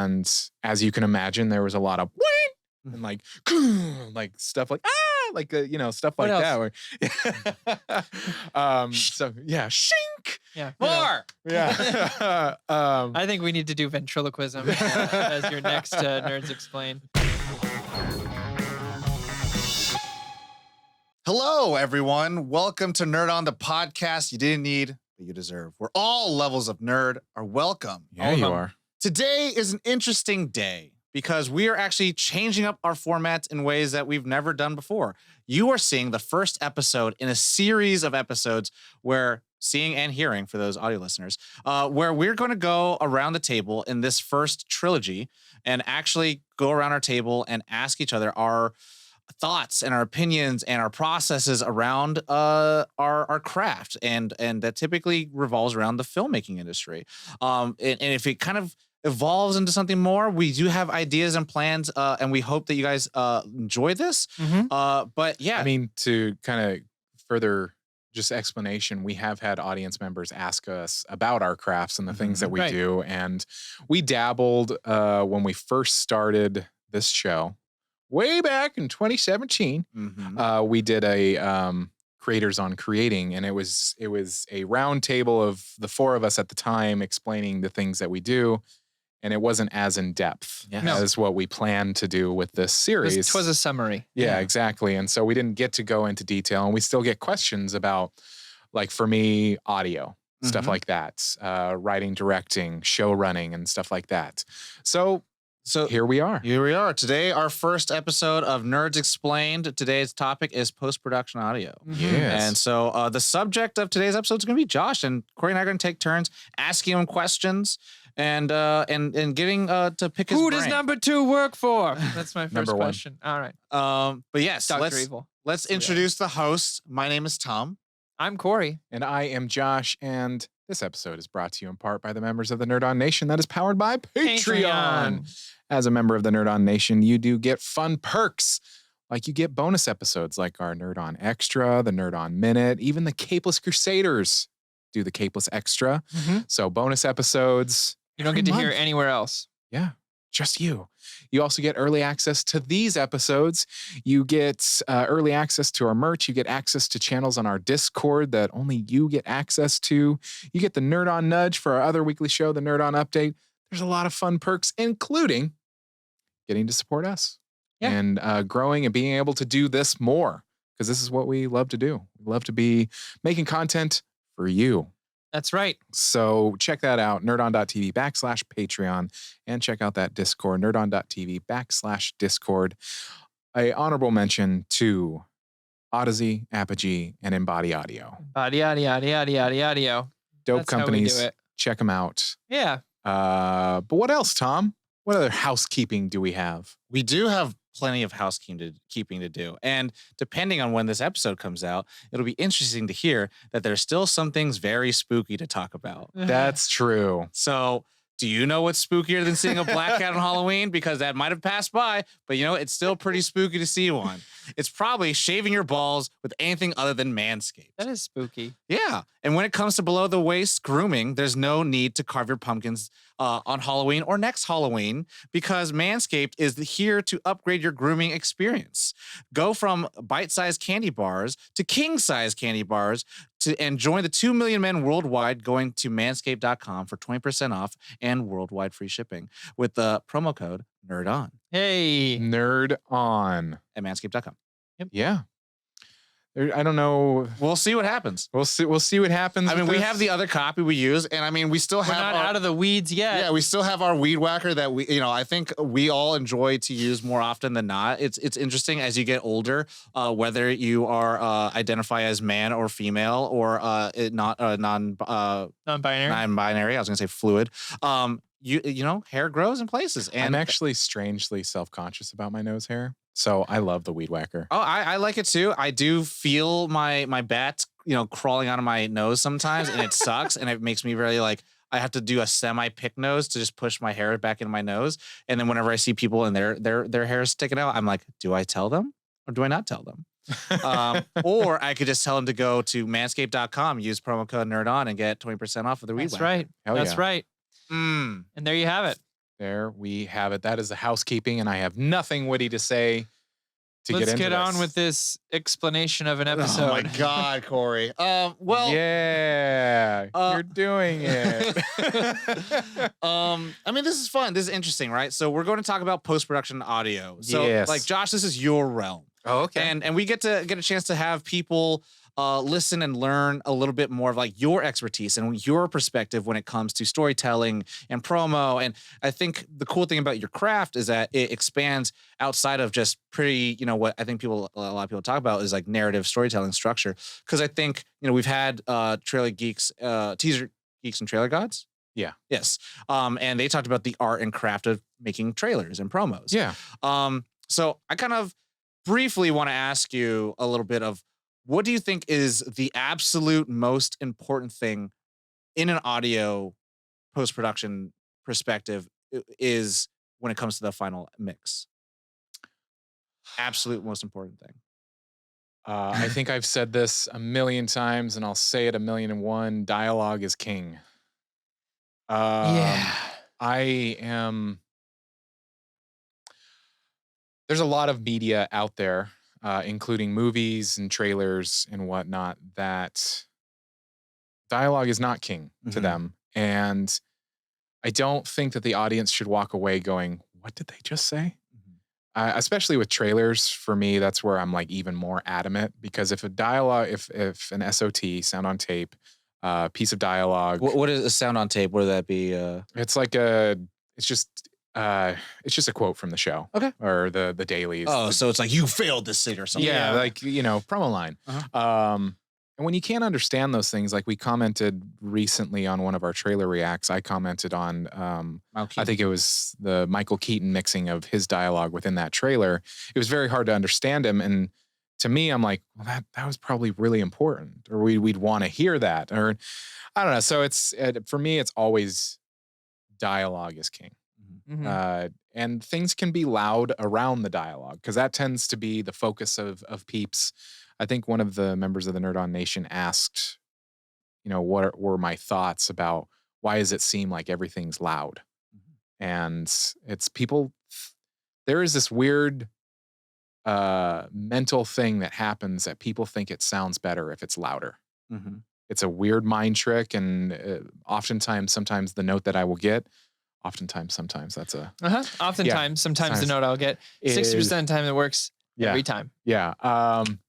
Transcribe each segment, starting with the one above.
And as you can imagine, there was a lot of and like stuff like stuff like that. So yeah, shink. Yeah. More. Yeah. I think we need to do ventriloquism as your next Nerds Explain. Hello, everyone. Welcome to Nerd On, the podcast you didn't need, but you deserve. Where all levels of nerd are welcome. Yeah, you are. Today is an interesting day because we are actually changing up our format in ways that we've never done before. You are seeing the first episode in a series of episodes where seeing and hearing for those audio listeners, where we're going to go around the table in this first trilogy and actually go around our table and ask each other our thoughts and our opinions and our processes around our craft, and that typically revolves around the filmmaking industry. And if it kind of evolves into something more, we do have ideas and plans, and we hope that you guys enjoy this. But yeah, I mean, to kind of further just explanation, we have had audience members ask us about our crafts and the things that we do, and we dabbled when we first started this show. Way back in 2017, we did a Creators on Creating, and it was a round table of the four of us at the time explaining the things that we do, and it wasn't as in depth as what we planned to do with this series. It was a summary. Yeah, exactly. And so we didn't get to go into detail, and we still get questions about, like for me, audio, stuff like that, writing, directing, show running, and stuff like that. So here we are. Today, our first episode of Nerds Explained. Today's topic is post-production audio. Yes. And so the subject of today's episode is going to be Josh, and Corey and I are going to take turns asking him questions and getting to pick his brain. Who does number 2 work for? That's my first Number 1. question. All right. But yes, Dr. Evil. let's introduce the host. My name is Tom. I'm Corey. And I am Josh, and this episode is brought to you in part by the members of the Nerd On Nation that is powered by Patreon. As a member of the Nerd On Nation, you do get fun perks. Like you get bonus episodes like our Nerd On Extra, the Nerd On Minute, even the Capeless Crusaders do the Capeless Extra. So bonus episodes. You don't get to hear anywhere else. Yeah, just you. You also get early access to these episodes. You get early access to our merch. You get access to channels on our Discord that only you get access to. You get the Nerd On Nudge for our other weekly show, the Nerd On Update. There's a lot of fun perks, including getting to support us and growing and being able to do this more, because this is what we love to do. We love to be making content for you. That's right. So check that out, nerdon.tv/Patreon, and check out that Discord, nerdon.tv/Discord. A honorable mention to Odyssey, Apogee, and Embody Audio. Audio. Dope That's companies. how we do it. Check them out. Yeah. But what else, Tom? What other housekeeping do we have? We do have plenty of housekeeping to do. And depending on when this episode comes out, it'll be interesting to hear that there's still some things very spooky to talk about. That's true. So do you know what's spookier than seeing a black cat on Halloween? Because that might have passed by, but it's still pretty spooky to see one. It's probably shaving your balls with anything other than Manscaped. That is spooky. Yeah. And when it comes to below the waist grooming, there's no need to carve your pumpkins on Halloween or next Halloween, because Manscaped is here to upgrade your grooming experience. Go from bite-sized candy bars to king-size candy bars and join the 2 million men worldwide going to manscaped.com for 20% off and worldwide free shipping with the promo code NERDON. Hey. Nerd On. At manscaped.com. Yeah. I don't know. We'll see what happens. We'll see what happens. I mean, we have the other copy we use, and I mean, we still have. We're not out of the weeds yet. Yeah, we still have our weed whacker that I think we all enjoy to use more often than not. It's interesting as you get older, whether you are identify as man or female or non-binary. I was gonna say fluid. Hair grows in places, and I'm actually strangely self-conscious about my nose hair. So I love the weed whacker. Oh, I like it too. I do feel my bats, crawling out of my nose sometimes, and it sucks, and it makes me really I have to do a semi-pick nose to just push my hair back into my nose. And then whenever I see people and their hair is sticking out, I'm like, do I tell them or do I not tell them? Or I could just tell them to go to manscaped.com, use promo code NERDON, and get 20% off of the weed whacker. That's right. Hell That's yeah. right. And there you have it. There we have it. That is the housekeeping, and I have nothing witty to say to Let's get into get on this. with this explanation of an episode. Oh my God, Corey. Well, yeah, you're doing it. I mean, this is fun. This is interesting, right? So we're going to talk about post-production audio. So, Yes. like, Josh, this is your realm. Oh, okay. And we get a chance to have people listen and learn a little bit more of like your expertise and your perspective when it comes to storytelling and promo. And I think the cool thing about your craft is that it expands outside of just pretty, what I think a lot of people talk about is like narrative storytelling structure. Because I think, we've had Trailer Geeks, Teaser Geeks and Trailer Gods. Yeah. Yes. And they talked about the art and craft of making trailers and promos. Yeah. So I kind of briefly want to ask you a little bit of what do you think is the absolute most important thing in an audio post-production perspective is when it comes to the final mix? Absolute most important thing. I think I've said this a million times, and I'll say it 1,000,001. Dialogue is king. Yeah. There's a lot of media out there, including movies and trailers and whatnot, that dialogue is not king to them. And I don't think that the audience should walk away going, what did they just say? Especially with trailers, for me, that's where I'm like even more adamant, because if a dialogue, if an SOT, sound on tape, piece of dialogue. What is a sound on tape? Would that be? It's like it's just a quote from the show. Okay. Or the dailies. Oh, so it's like you failed this thing or something. Yeah, like, promo line. And when you can't understand those things, like we commented recently on one of our trailer reacts, I commented on, I think it was the Michael Keaton mixing of his dialogue within that trailer. It was very hard to understand him. And to me, I'm like, well, that was probably really important, or we'd want to hear that, or I don't know. So for me, it's always dialogue is king. And things can be loud around the dialogue, because that tends to be the focus of peeps. I think one of the members of the Nerd On Nation asked, what were my thoughts about why does it seem like everything's loud? And it's people, there is this weird mental thing that happens that people think it sounds better if it's louder. It's a weird mind trick. And sometimes the note that I will get, sometimes that's a... Sometimes the note I'll get, 60% of the time it works every time. Yeah.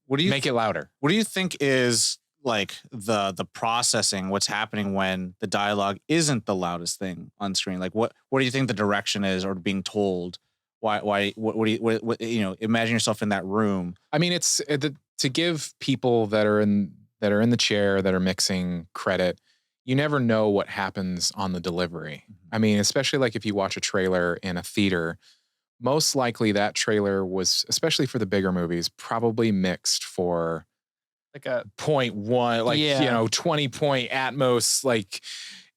What do you make it louder? What do you think is like the processing? What's happening when the dialogue isn't the loudest thing on screen? Like what do you think the direction is, or being told? Why? What do you imagine yourself in that room? I mean, it's to give people that are in the chair that are mixing credit. You never know what happens on the delivery. I mean, especially like if you watch a trailer in a theater. Most likely that trailer was, especially for the bigger movies, probably mixed for like a 0.1, 20 point Atmos, like,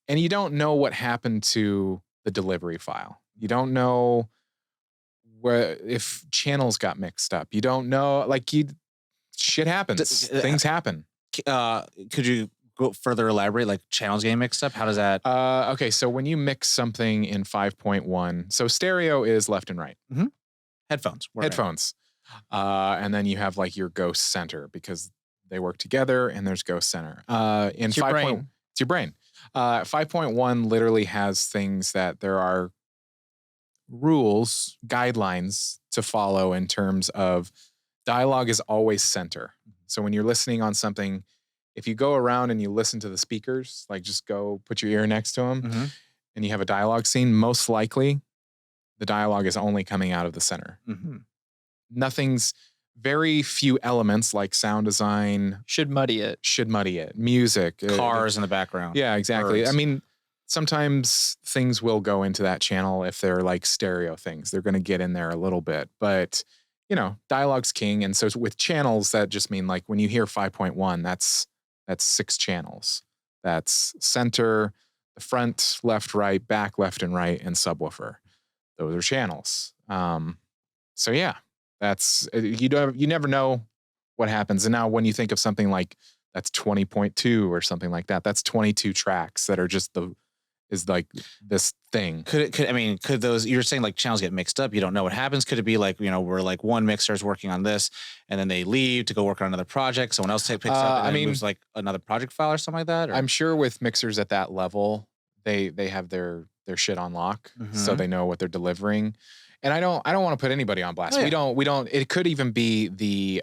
and you don't know what happened to the delivery file. You don't know if channels got mixed up. You don't know, shit happens. Things happen. Could you go further elaborate, like channels getting mixed up? How does that? Okay, so when you mix something in 5.1, so stereo is left and right. Headphones. And then you have like your ghost center, because they work together, and there's ghost center. It's your brain. 5.1 literally has things that there are rules, guidelines to follow in terms of dialogue is always center. So when you're listening on something, if you go around and you listen to the speakers, like just go put your ear next to them, and you have a dialogue scene, most likely the dialogue is only coming out of the center. Very few elements like sound design should muddy it. Music, cars in the background. Yeah, exactly. Birds. I mean, sometimes things will go into that channel if they're like stereo things. They're going to get in there a little bit, but dialogue's king. And so with channels, that just mean like when you hear 5.1, that's 6 channels. That's center, the front, left, right, back, left, and right, and subwoofer. Those are channels. So yeah, that's you never know what happens. And now when you think of something like that's 20.2 or something like that, that's 22 tracks that are just is like this thing. Could those, you're saying like channels get mixed up, you don't know what happens? Could it be like, where like one mixer is working on this and then they leave to go work on another project, someone else picks up and then moves like another project file or something like that? Or? I'm sure with mixers at that level, they have their shit on lock, so they know what they're delivering. And I don't want to put anybody on blast. We don't. It could even be the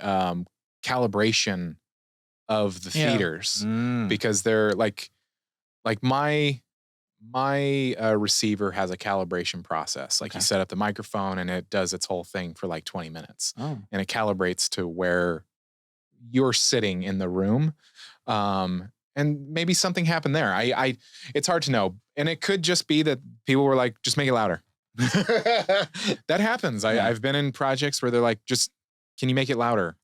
calibration of the theaters because they're like my receiver has a calibration process. Like you set up the microphone and it does its whole thing for like 20 minutes, and it calibrates to where you're sitting in the room. And maybe something happened there. It's hard to know. And it could just be that people were like, just make it louder. That happens. I've been in projects where they're like, just, can you make it louder?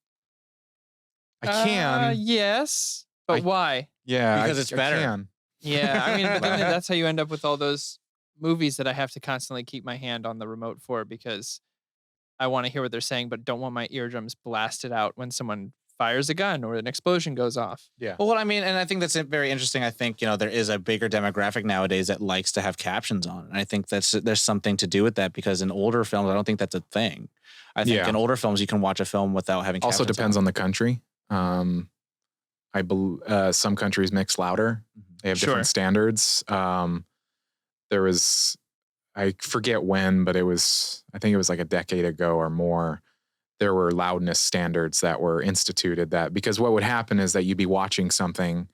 I can. Yes. But why? Yeah. Because it's better. I can. Yeah. I mean, but then that's how you end up with all those movies that I have to constantly keep my hand on the remote for because I want to hear what they're saying, but don't want my eardrums blasted out when someone fires a gun or an explosion goes off. Yeah. Well, what I mean, and I think that's very interesting. I think, there is a bigger demographic nowadays that likes to have captions on. And I think there's something to do with that because in older films, I don't think that's a thing. I think in older films, you can watch a film without having captions. Also depends on the country. I believe some countries mix louder. They have different standards. There was, I forget when, but I think it was like a decade ago or more. There were loudness standards that were instituted because what would happen is that you'd be watching something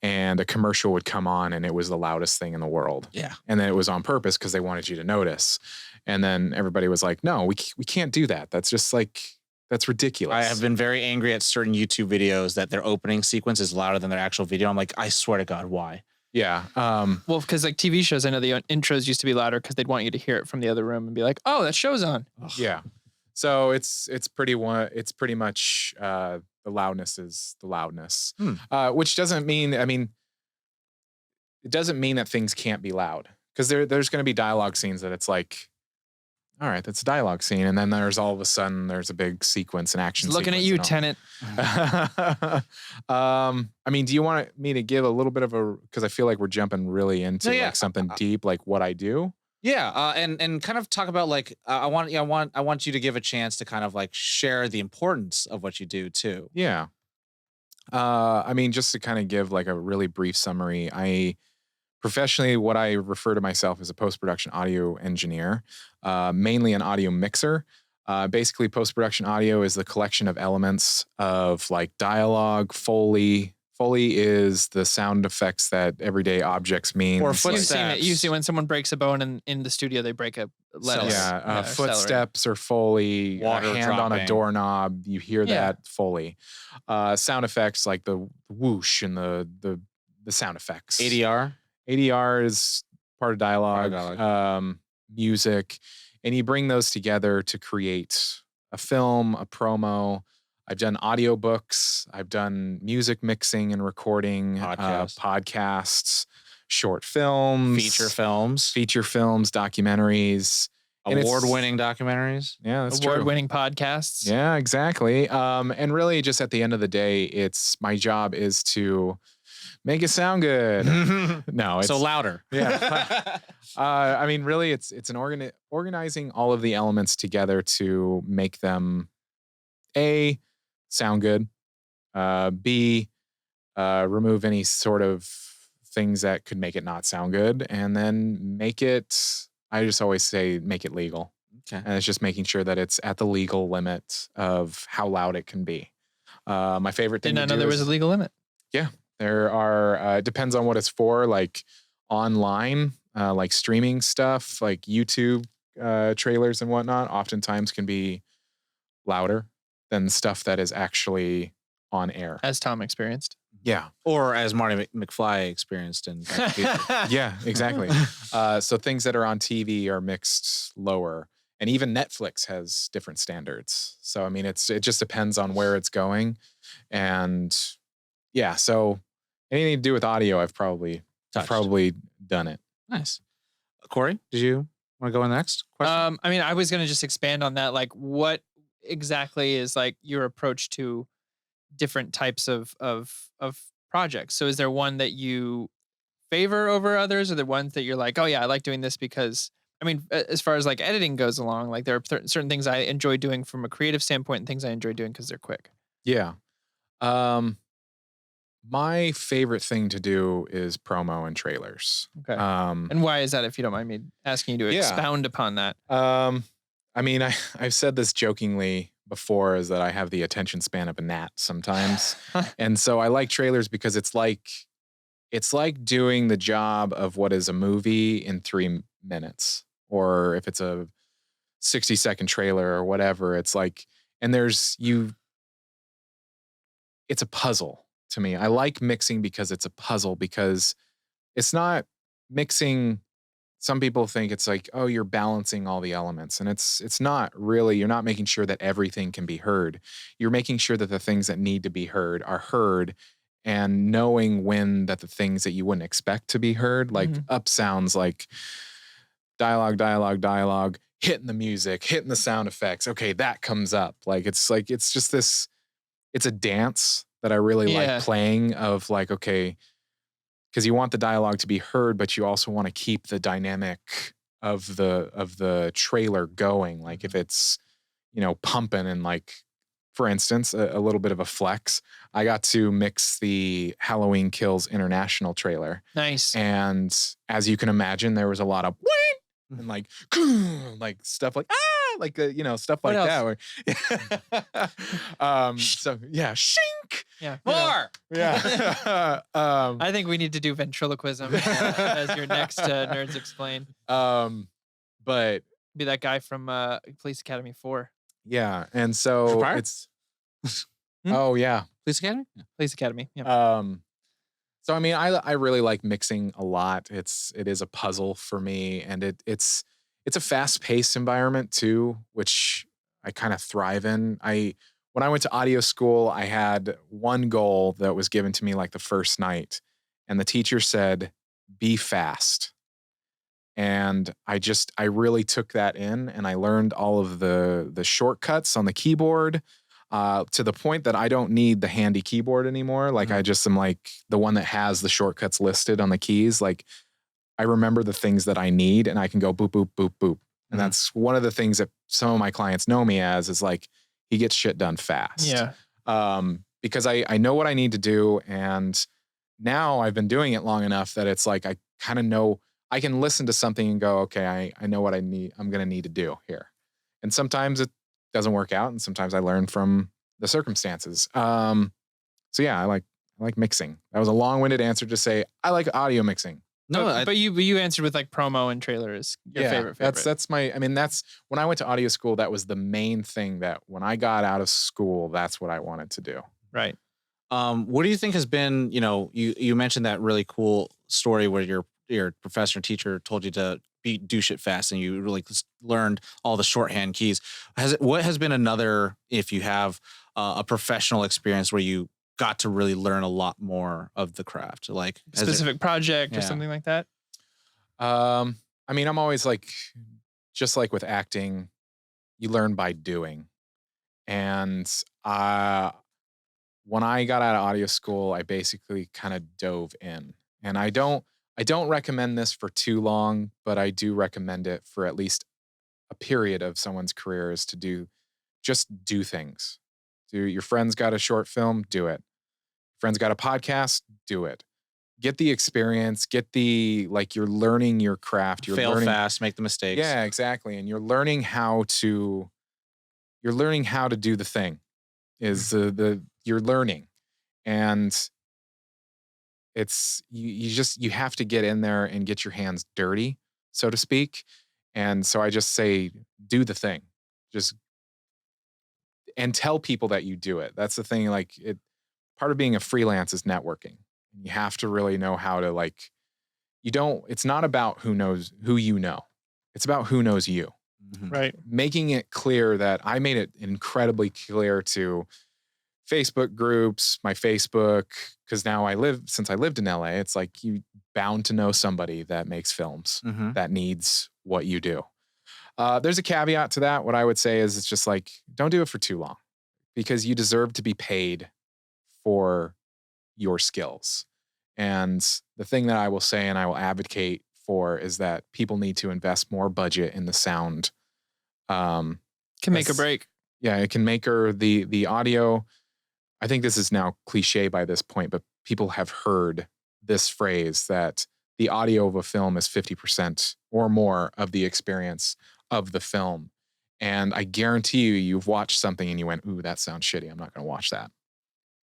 and a commercial would come on and it was the loudest thing in the world. Yeah. And then it was on purpose because they wanted you to notice. And then everybody was like, no, we can't do that. That's just like, that's ridiculous. I have been very angry at certain YouTube videos that their opening sequence is louder than their actual video. I'm like, I swear to God, why? Yeah. Well, because like TV shows, I know the intros used to be louder because they'd want you to hear it from the other room and be like, oh, that show's on. Yeah. So it's pretty much the loudness is the loudness, which doesn't mean, it doesn't mean that things can't be loud because there's going to be dialogue scenes that it's like, all right, that's a dialogue scene. And then there's all of a sudden there's a big sequence and action. Looking at you, Tenet. Do you want me to give a little bit of because I feel like we're jumping really into like something deep, like what I do. Yeah, and kind of talk about like I want you to give a chance to kind of like share the importance of what you do too. Yeah. Just to kind of give like a really brief summary, professionally, what I refer to myself as a post-production audio engineer, mainly an audio mixer. Basically, post-production audio is the collection of elements of like dialogue, Foley. Foley is the sound effects that everyday objects mean. Or footsteps. You see when someone breaks a bone in the studio, they break a lettuce. Yeah, footsteps or Foley. Water hand dropping on a doorknob. You hear that Foley. Sound effects like the whoosh and the sound effects. ADR is part of dialogue. Music. And you bring those together to create a film, a promo. I've done audiobooks. I've done music mixing and recording, podcasts, short films, feature films, documentaries, award-winning documentaries. Yeah, that's award-winning podcasts. Yeah, exactly. And really, just at the end of the day, my job is to make it sound good. No, it's so louder. Yeah. Really, it's an organizing all of the elements together to make them sound good. B, remove any sort of things that could make it not sound good, and then make it. I just always say make it legal. Okay. And it's just making sure that it's at the legal limit of how loud it can be. My favorite thing. Didn't know there was a legal limit. Yeah, there are. It depends on what it's for. Like online, like streaming stuff, like YouTube trailers and whatnot. Oftentimes can be louder than stuff that is actually on air. As Tom experienced. Yeah. Or as Marty McFly experienced in Yeah, exactly. So things that are on TV are mixed lower. And even Netflix has different standards. So, it just depends on where it's going. And yeah, so anything to do with audio, I've probably done it. Nice. Corey, did you want to go in next question? I was going to just expand on that. Like, what exactly is like your approach to different types of projects? So is there one that you favor over others, or the ones that you're like, oh yeah, I like doing this because, I mean, as far as like editing goes along, like there are certain things I enjoy doing from a creative standpoint and things I enjoy doing because they're quick. Yeah. Um, my favorite thing to do is promo and trailers. Okay. And why is that, if you don't mind me asking you to expound upon that? I mean, I've said this jokingly before, is that I have the attention span of a gnat sometimes. And so I like trailers because it's like doing the job of what is a movie in 3 minutes, or if it's a 60-second trailer or whatever, it's like, and it's a puzzle to me. I like mixing because it's a puzzle, because it's not mixing. Some people think it's like, oh, you're balancing all the elements, and it's not really. You're not making sure that everything can be heard. You're making sure that the things that need to be heard are heard, and knowing when that the things that you wouldn't expect to be heard, like up sounds, like dialogue, hitting the music, hitting the sound effects. Okay, that comes up. It's just this, it's a dance that I really like playing, of like, okay, because you want the dialogue to be heard, but you also want to keep the dynamic of the trailer going. Like if it's, pumping, and like, for instance, a little bit of a flex, I got to mix the Halloween Kills International trailer. Nice. And as you can imagine, there was a lot of and like stuff like stuff like that. So yeah, shink. Yeah, more. Yeah. I think we need to do ventriloquism as your next Nerds Explain. But be that guy from Police Academy 4. Yeah, and so it's. Oh yeah, Police Academy. Yeah. Police Academy. Yeah. So I mean, I really like mixing a lot. It is a puzzle for me, and it's a fast-paced environment too, which I kind of thrive in. When I went to audio school, I had one goal that was given to me like the first night, and the teacher said, "Be fast." And I really took that in, and I learned all of the shortcuts on the keyboard. To the point that I don't need the handy keyboard anymore. Like I just am like the one that has the shortcuts listed on the keys. Like I remember the things that I need, and I can go boop, boop, boop, boop. And that's one of the things that some of my clients know me as, is like, he gets shit done fast. Yeah. Because I know what I need to do. And now I've been doing it long enough that it's like, I kind of know, I can listen to something and go, okay, I know what I'm going to need to do here. And sometimes it doesn't work out, and sometimes I learn from the circumstances. So yeah, I like mixing. That was a long-winded answer to say I like audio mixing. No, but you answered with like promo and trailers. Your favorite. That's my. I mean, that's when I went to audio school. That was the main thing. That when I got out of school, that's what I wanted to do. Right. What do you think has been? You mentioned that really cool story where your professor and teacher told you to do shit fast, and you really learned all the shorthand keys. What has been another, if you have a professional experience where you got to really learn a lot more of the craft, like a specific project or something like that? I mean, I'm always like, just like with acting, you learn by doing. And when I got out of audio school, I basically kind of dove in. And I don't recommend this for too long, but I do recommend it for at least a period of someone's career, is to just do things. Your friend's got a short film, do it. Friend's got a podcast, do it. Get the experience, you're learning your craft. You're learning fast, make the mistakes. Yeah, exactly. And you're learning how to do the thing. You're learning. And it's you have to get in there and get your hands dirty, so to speak. And so I just say, do the thing. And tell people that you do it. That's the thing. Like, part of being a freelance is networking. You have to really know how to it's not about who you know. It's about who knows you. Mm-hmm. Right. Making it clear that I made it incredibly clear to Facebook groups, my Facebook, because now since I lived in LA, it's like you bound to know somebody that makes films that needs what you do. There's a caveat to that. What I would say is, it's just like, don't do it for too long, because you deserve to be paid for your skills. And the thing that I will say and I will advocate for is that people need to invest more budget in the sound. Can make or break. Yeah, it can make or the audio. I think this is now cliche by this point, but people have heard this phrase that the audio of a film is 50% or more of the experience of the film. And I guarantee you've watched something and you went, ooh, that sounds shitty. I'm not going to watch that.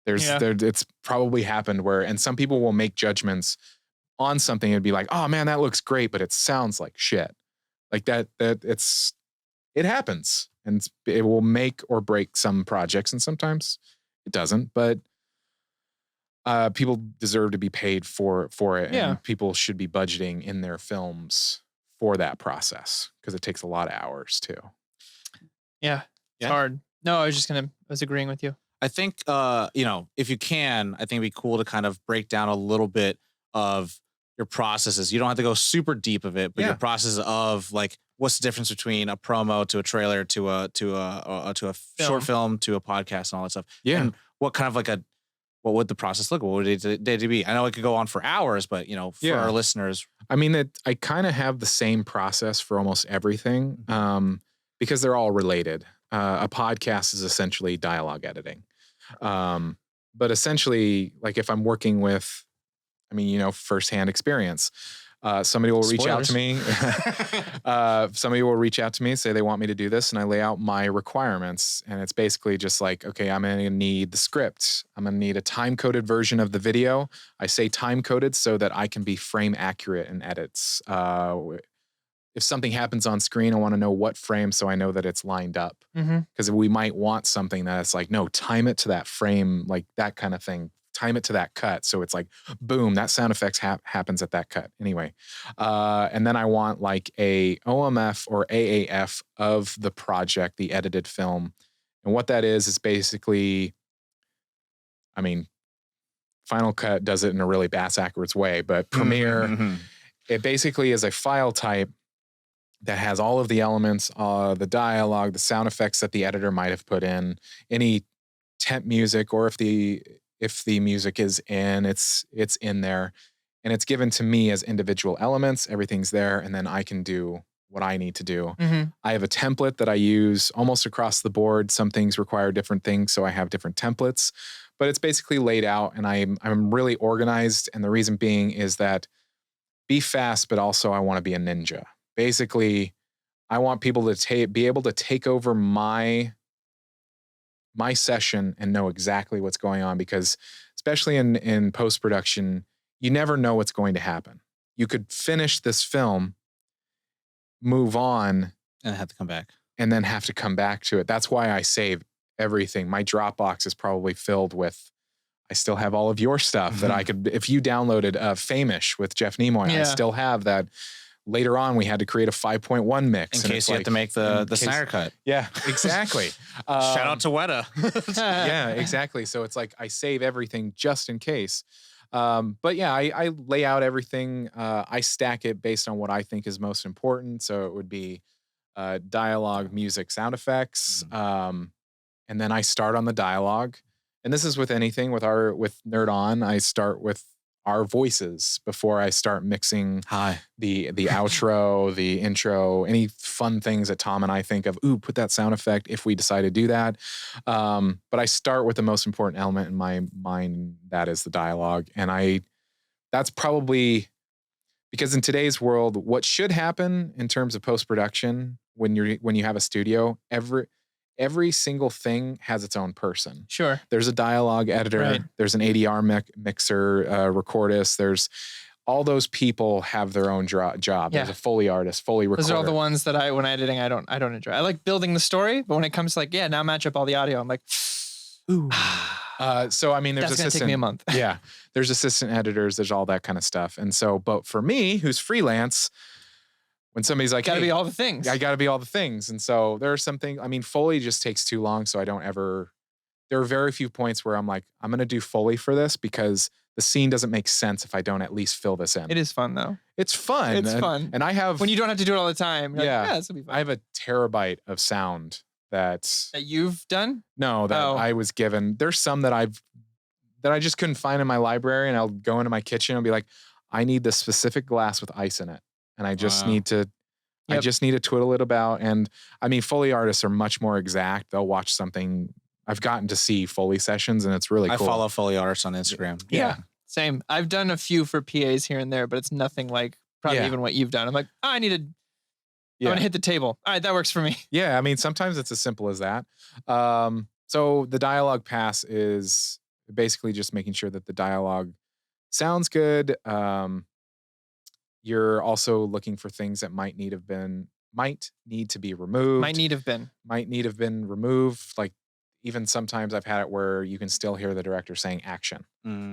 It's probably happened where, and some people will make judgments on something and be like, oh man, that looks great, but it sounds like shit. Like that it happens, and it will make or break some projects, and sometimes it doesn't, but people deserve to be paid for it. Yeah. And people should be budgeting in their films for that process because it takes a lot of hours too. Yeah. It's hard. No, I was agreeing with you. I think, if you can, I think it'd be cool to kind of break down a little bit of your processes. You don't have to go super deep of it, but your process of like, what's the difference between a promo to a trailer to a short film to a podcast and all that stuff. Yeah. And what kind of what would the process look? What would it be? I know it could go on for hours, but for our listeners, I mean, I kind of have the same process for almost everything, because they're all related. A podcast is essentially dialogue editing. But essentially, like if I'm working with, firsthand experience, somebody will reach out to me. Somebody will reach out to me, say they want me to do this, and I lay out my requirements. And it's basically just like, okay, I'm going to need the script. I'm going to need a time-coded version of the video. I say time-coded so that I can be frame accurate in edits. If something happens on screen, I want to know what frame so I know that it's lined up. Because we might want something that's like, no, time it to that frame, like that kind of thing. Time it to that cut. So it's like, boom, that sound effects happens at that cut. Anyway. And then I want like a OMF or AAF of the project, the edited film. And what that is basically, Final Cut does it in a really backwards way, but Premiere, it basically is a file type that has all of the elements, the dialogue, the sound effects that the editor might have put in, any temp music, or if the music is in, it's in there, and it's given to me as individual elements. Everything's there, and then I can do what I need to do. I have a template that I use almost across the board. Some things require different things, so I have different templates, but it's basically laid out, and I'm really organized. And the reason being is that be fast, but also I want to be a ninja. Basically, I want people to be able to take over my session and know exactly what's going on, because especially in post-production, you never know what's going to happen. You could finish this film, move on, and have to come back. And then have to come back to it. That's why I save everything. My Dropbox is probably filled with, I still have all of your stuff that I could, if you downloaded Famish with Jeff Nimoy, I still have that. Later on, we had to create a 5.1 mix. In case you have to make the Snyder Cut. Yeah, exactly. Shout out to Weta. Yeah, exactly. So it's like I save everything just in case. But yeah, I lay out everything. I stack it based on what I think is most important. So it would be dialogue, music, sound effects. And then I start on the dialogue. And this is with anything with Nerd On. I start with our voices before I start mixing the outro, the intro, any fun things that Tom and I think of. Ooh, put that sound effect if we decide to do that. But I start with the most important element in my mind, that is the dialogue. And that's probably because in today's world, what should happen in terms of post-production when you have a studio, every single thing has its own person. Sure. There's a dialogue editor. Right. There's an ADR mixer, recordist. There's all those people have their own job. Yeah. There's a Foley artist, Foley recorder. Those are all the ones that when editing, I don't enjoy. I like building the story, but when it comes to now match up all the audio, I'm like, ooh. So there's that's gonna take me a month. Yeah. There's assistant editors. There's all that kind of stuff. And so, but for me, who's freelance, when somebody's like, gotta be all the things. I gotta be all the things. And so there are some things, Foley just takes too long. So there are very few points where I'm like, I'm going to do Foley for this because the scene doesn't make sense if I don't at least fill this in. It is fun though. It's fun. It's fun. And I have, when you don't have to do it all the time. This will be fun. I have a terabyte of sound that you've done? No, that I was given. There's some that I've that I just couldn't find in my library, and I'll go into my kitchen and be like, I need this specific glass with ice in it, and I just need to. I just need to twiddle it about. And I mean, Foley artists are much more exact. They'll watch something. I've gotten to see Foley sessions, and it's really cool. I follow Foley artists on Instagram. Yeah. Same. I've done a few for PAs here and there, but it's nothing like probably even what you've done. I'm like, I need to, I'm going to hit the table. All right, that works for me. Yeah, I mean, sometimes it's as simple as that. So the dialogue pass is basically just making sure that the dialogue sounds good. You're also looking for things that might need to be removed. Might need have been removed. Like even sometimes I've had it where you can still hear the director saying action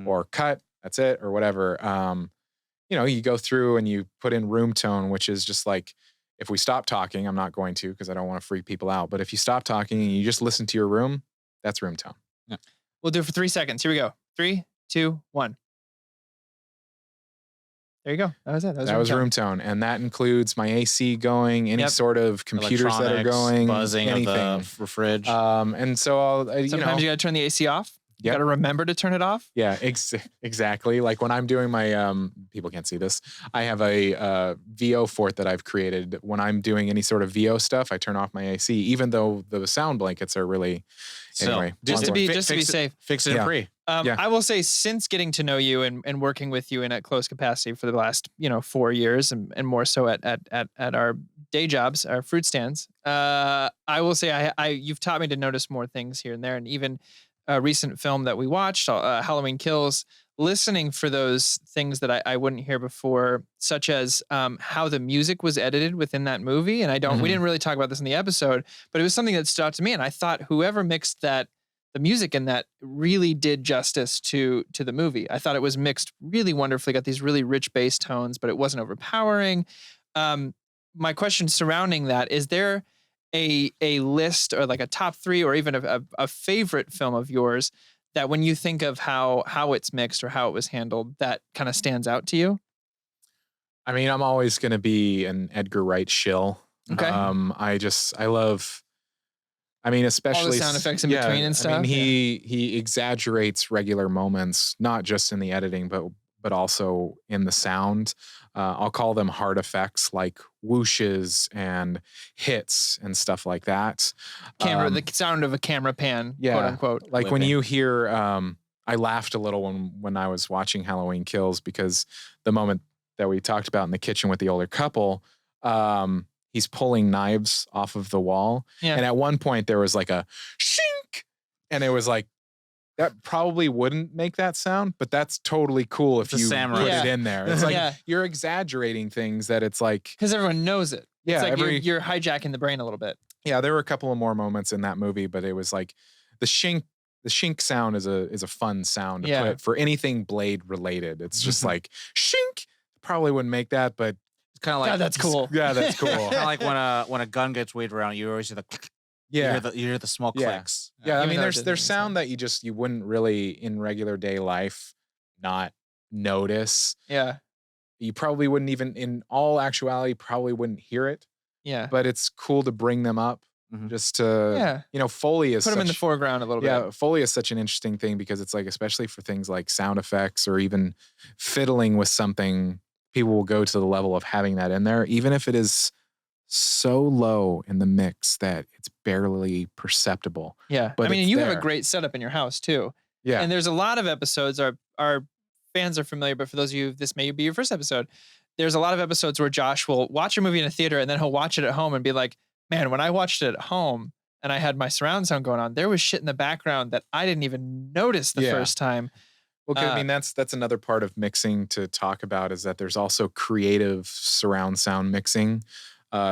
or cut, that's it, or whatever. You go through and you put in room tone, which is just like, if we stop talking, I'm not going to because I don't want to freak people out. But if you stop talking and you just listen to your room, that's room tone. Yeah. We'll do it for 3 seconds. Here we go. 3, 2, 1. There you go. That was it. That was room tone. And that includes my AC going, any sort of computers that are going, buzzing anything. of the fridge. And so sometimes you got to turn the AC off. You got to remember to turn it off. Yeah, exactly. Like when I'm doing my, people can't see this. I have a VO fort that I've created. When I'm doing any sort of VO stuff, I turn off my AC, even though the sound blankets are really, anyway. Just to be safe. Fix it in pre. I will say, since getting to know you and working with you in a close capacity for the last 4 years and more so at our day jobs, our fruit stands, I will say you've taught me to notice more things here and there, and even a recent film that we watched, Halloween Kills, listening for those things that I wouldn't hear before, such as how the music was edited within that movie. And we didn't really talk about this in the episode, but it was something that stood out to me, and I thought whoever mixed the music in that really did justice to the movie. I thought it was mixed really wonderfully, got these really rich bass tones, but it wasn't overpowering. My question surrounding that, is there a list or like a top 3 or even a favorite film of yours that when you think of how it's mixed or how it was handled, that kind of stands out to you? I mean, I'm always going to be an Edgar Wright shill. Okay. I love, especially all the sound effects in between and stuff. He exaggerates regular moments, not just in the editing, but also in the sound. I'll call them hard effects like whooshes and hits and stuff like that. The sound of a camera pan, quote unquote. Like when you hear, I laughed a little when I was watching Halloween Kills, because the moment that we talked about in the kitchen with the older couple, he's pulling knives off of the wall. Yeah. And at one point there was like a shink, and it was like, that probably wouldn't make that sound, but that's totally cool if you put it in there. It's like you're exaggerating things that it's like, because everyone knows it. Yeah, it's like you're hijacking the brain a little bit. Yeah, there were a couple of more moments in that movie, but it was like the shink sound is a fun sound to put for anything Blade related. It's just like shink. Probably wouldn't make that, but it's kind of like that's cool. Yeah, that's cool. Kind of like when a gun gets waved around, you always hear the click. You hear the small clicks. Yeah, I mean, there's sound that you wouldn't really in regular day life not notice. Yeah. You probably wouldn't even, in all actuality, probably wouldn't hear it. Yeah. But it's cool to bring them up just to, Foley is put them in the foreground a little bit. Yeah, Foley is such an interesting thing because it's like, especially for things like sound effects or even fiddling with something, people will go to the level of having that in there, even if it is so low in the mix that it's barely perceptible. Yeah. But you have a great setup in your house too. Yeah. And there's a lot of episodes, our fans are familiar, but for those of you, this may be your first episode. There's a lot of episodes where Josh will watch a movie in a theater and then he'll watch it at home and be like, man, when I watched it at home and I had my surround sound going on, there was shit in the background that I didn't even notice the first time. Well, I mean, that's another part of mixing to talk about, is that there's also creative surround sound mixing.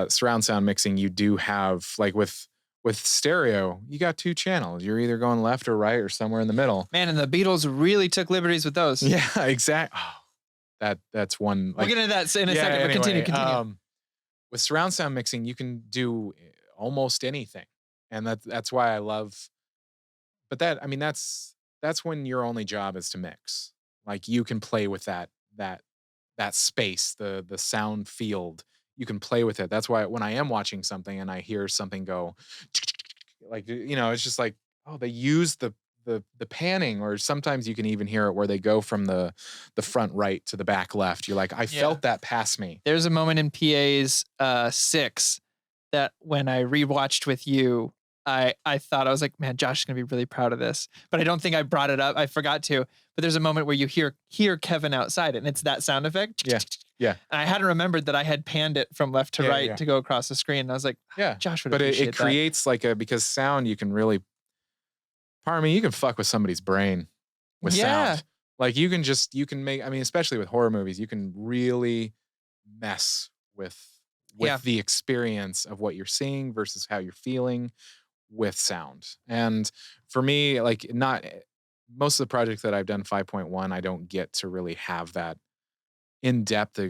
Surround sound mixing, you do have, like with stereo, you got 2 channels. You're either going left or right or somewhere in the middle. Man, and the Beatles really took liberties with those. Yeah, exactly. Oh, that's one. We'll get into that in a second, but continue. With surround sound mixing, you can do almost anything, and that's why I love. But that's when your only job is to mix. Like you can play with that space, the sound field. You can play with it. That's why when I am watching something and I hear something go, like, it's just like, oh, they use the the panning, or sometimes you can even hear it where they go from the front right to the back left. You're like, I felt that pass me. There's a moment in PA's 6 that when I rewatched with you, I thought, I was like, man, Josh is gonna be really proud of this. But I don't think I brought it up. I forgot to. But there's a moment where you hear Kevin outside, and it's that sound effect. Yeah. Yeah. And I hadn't remembered that I had panned it from left to right to go across the screen. And I was like, Josh would appreciate it creates like because sound, you can really, pardon me, you can fuck with somebody's brain with sound. Like you can make, I mean, especially with horror movies, you can really mess with the experience of what you're seeing versus how you're feeling with sound. And for me, like not most of the projects that I've done 5.1, I don't get to really have that in-depth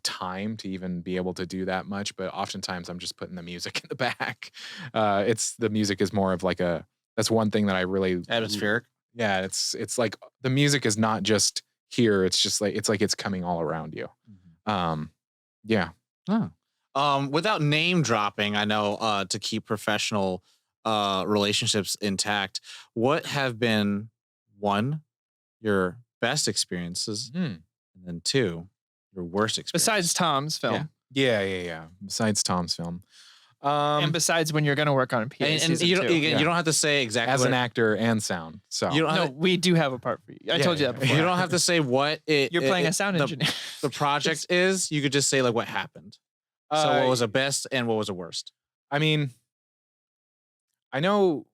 time to even be able to do that much, but oftentimes I'm just putting the music in the back. The music is more of like that's one thing that I really atmospheric. Yeah, it's like the music is not just here, it's just like it's coming all around you. Yeah. Without name dropping, I know to keep professional relationships intact, what have been, one, your best experiences, and then two, your worst experience? Besides Tom's film. Yeah. Besides Tom's film. And besides when you're going to work on PA and you don't have to say exactly as an actor and sound. So we do have a part for you. I told you that before. You don't have to say what you're playing a sound engineer. The project is. You could just say like what happened. So what was the best and what was the worst? I mean, I know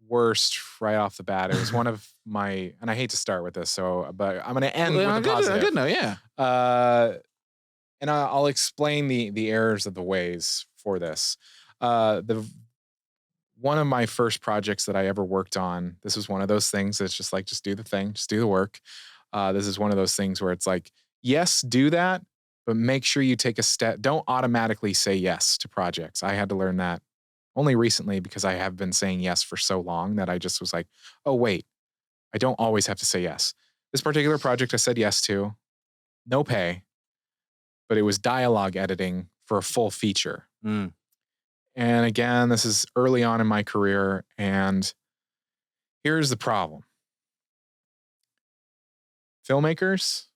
worst right off the bat. It was one of my, and I hate to start with this, but I'm going to end with a positive. Good note, yeah. And I'll explain the errors of the ways for this. One of my first projects that I ever worked on, this was one of those things that's just like, just do the thing, just do the work. This is one of those things where it's like, yes, do that, but make sure you take a step. Don't automatically say yes to projects. I had to learn that only recently because I have been saying yes for so long that I just was like, oh, wait, I don't always have to say yes. This particular project I said yes to, no pay, but it was dialogue editing for a full feature. And again, this is early on in my career, and here's the problem. Filmmakers,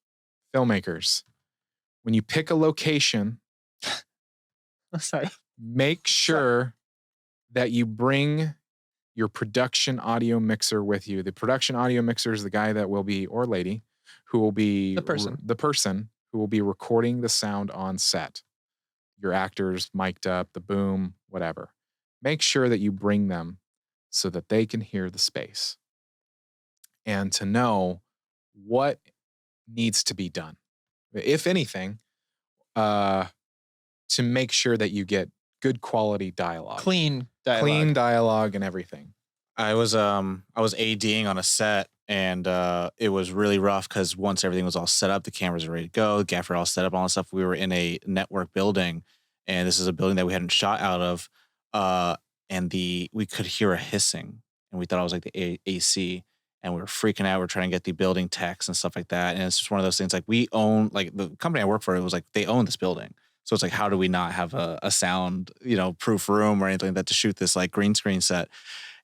when you pick a location, make sure that you bring your production audio mixer with you. The production audio mixer is the guy that will be, or lady, who will be the person who will be recording the sound on set. Your actors mic'd up, the boom, whatever. Make sure that you bring them so that they can hear the space and to know what needs to be done, if anything, to make sure that you get good quality dialogue. Clean dialogue and everything. I was ADing on a set, and it was really rough because once everything was all set up, the cameras were ready to go, the gaffer all set up, all that stuff. We were in a network building, and this is a building that we hadn't shot out of, and we could hear a hissing, and we thought it was like the AC, and we were freaking out. We're trying to get the building techs and stuff like that, and it's just one of those things. Like we own, like the company I work for, it was like they own this building. So it's like, how do we not have a sound, proof room or anything like that to shoot this like green screen set?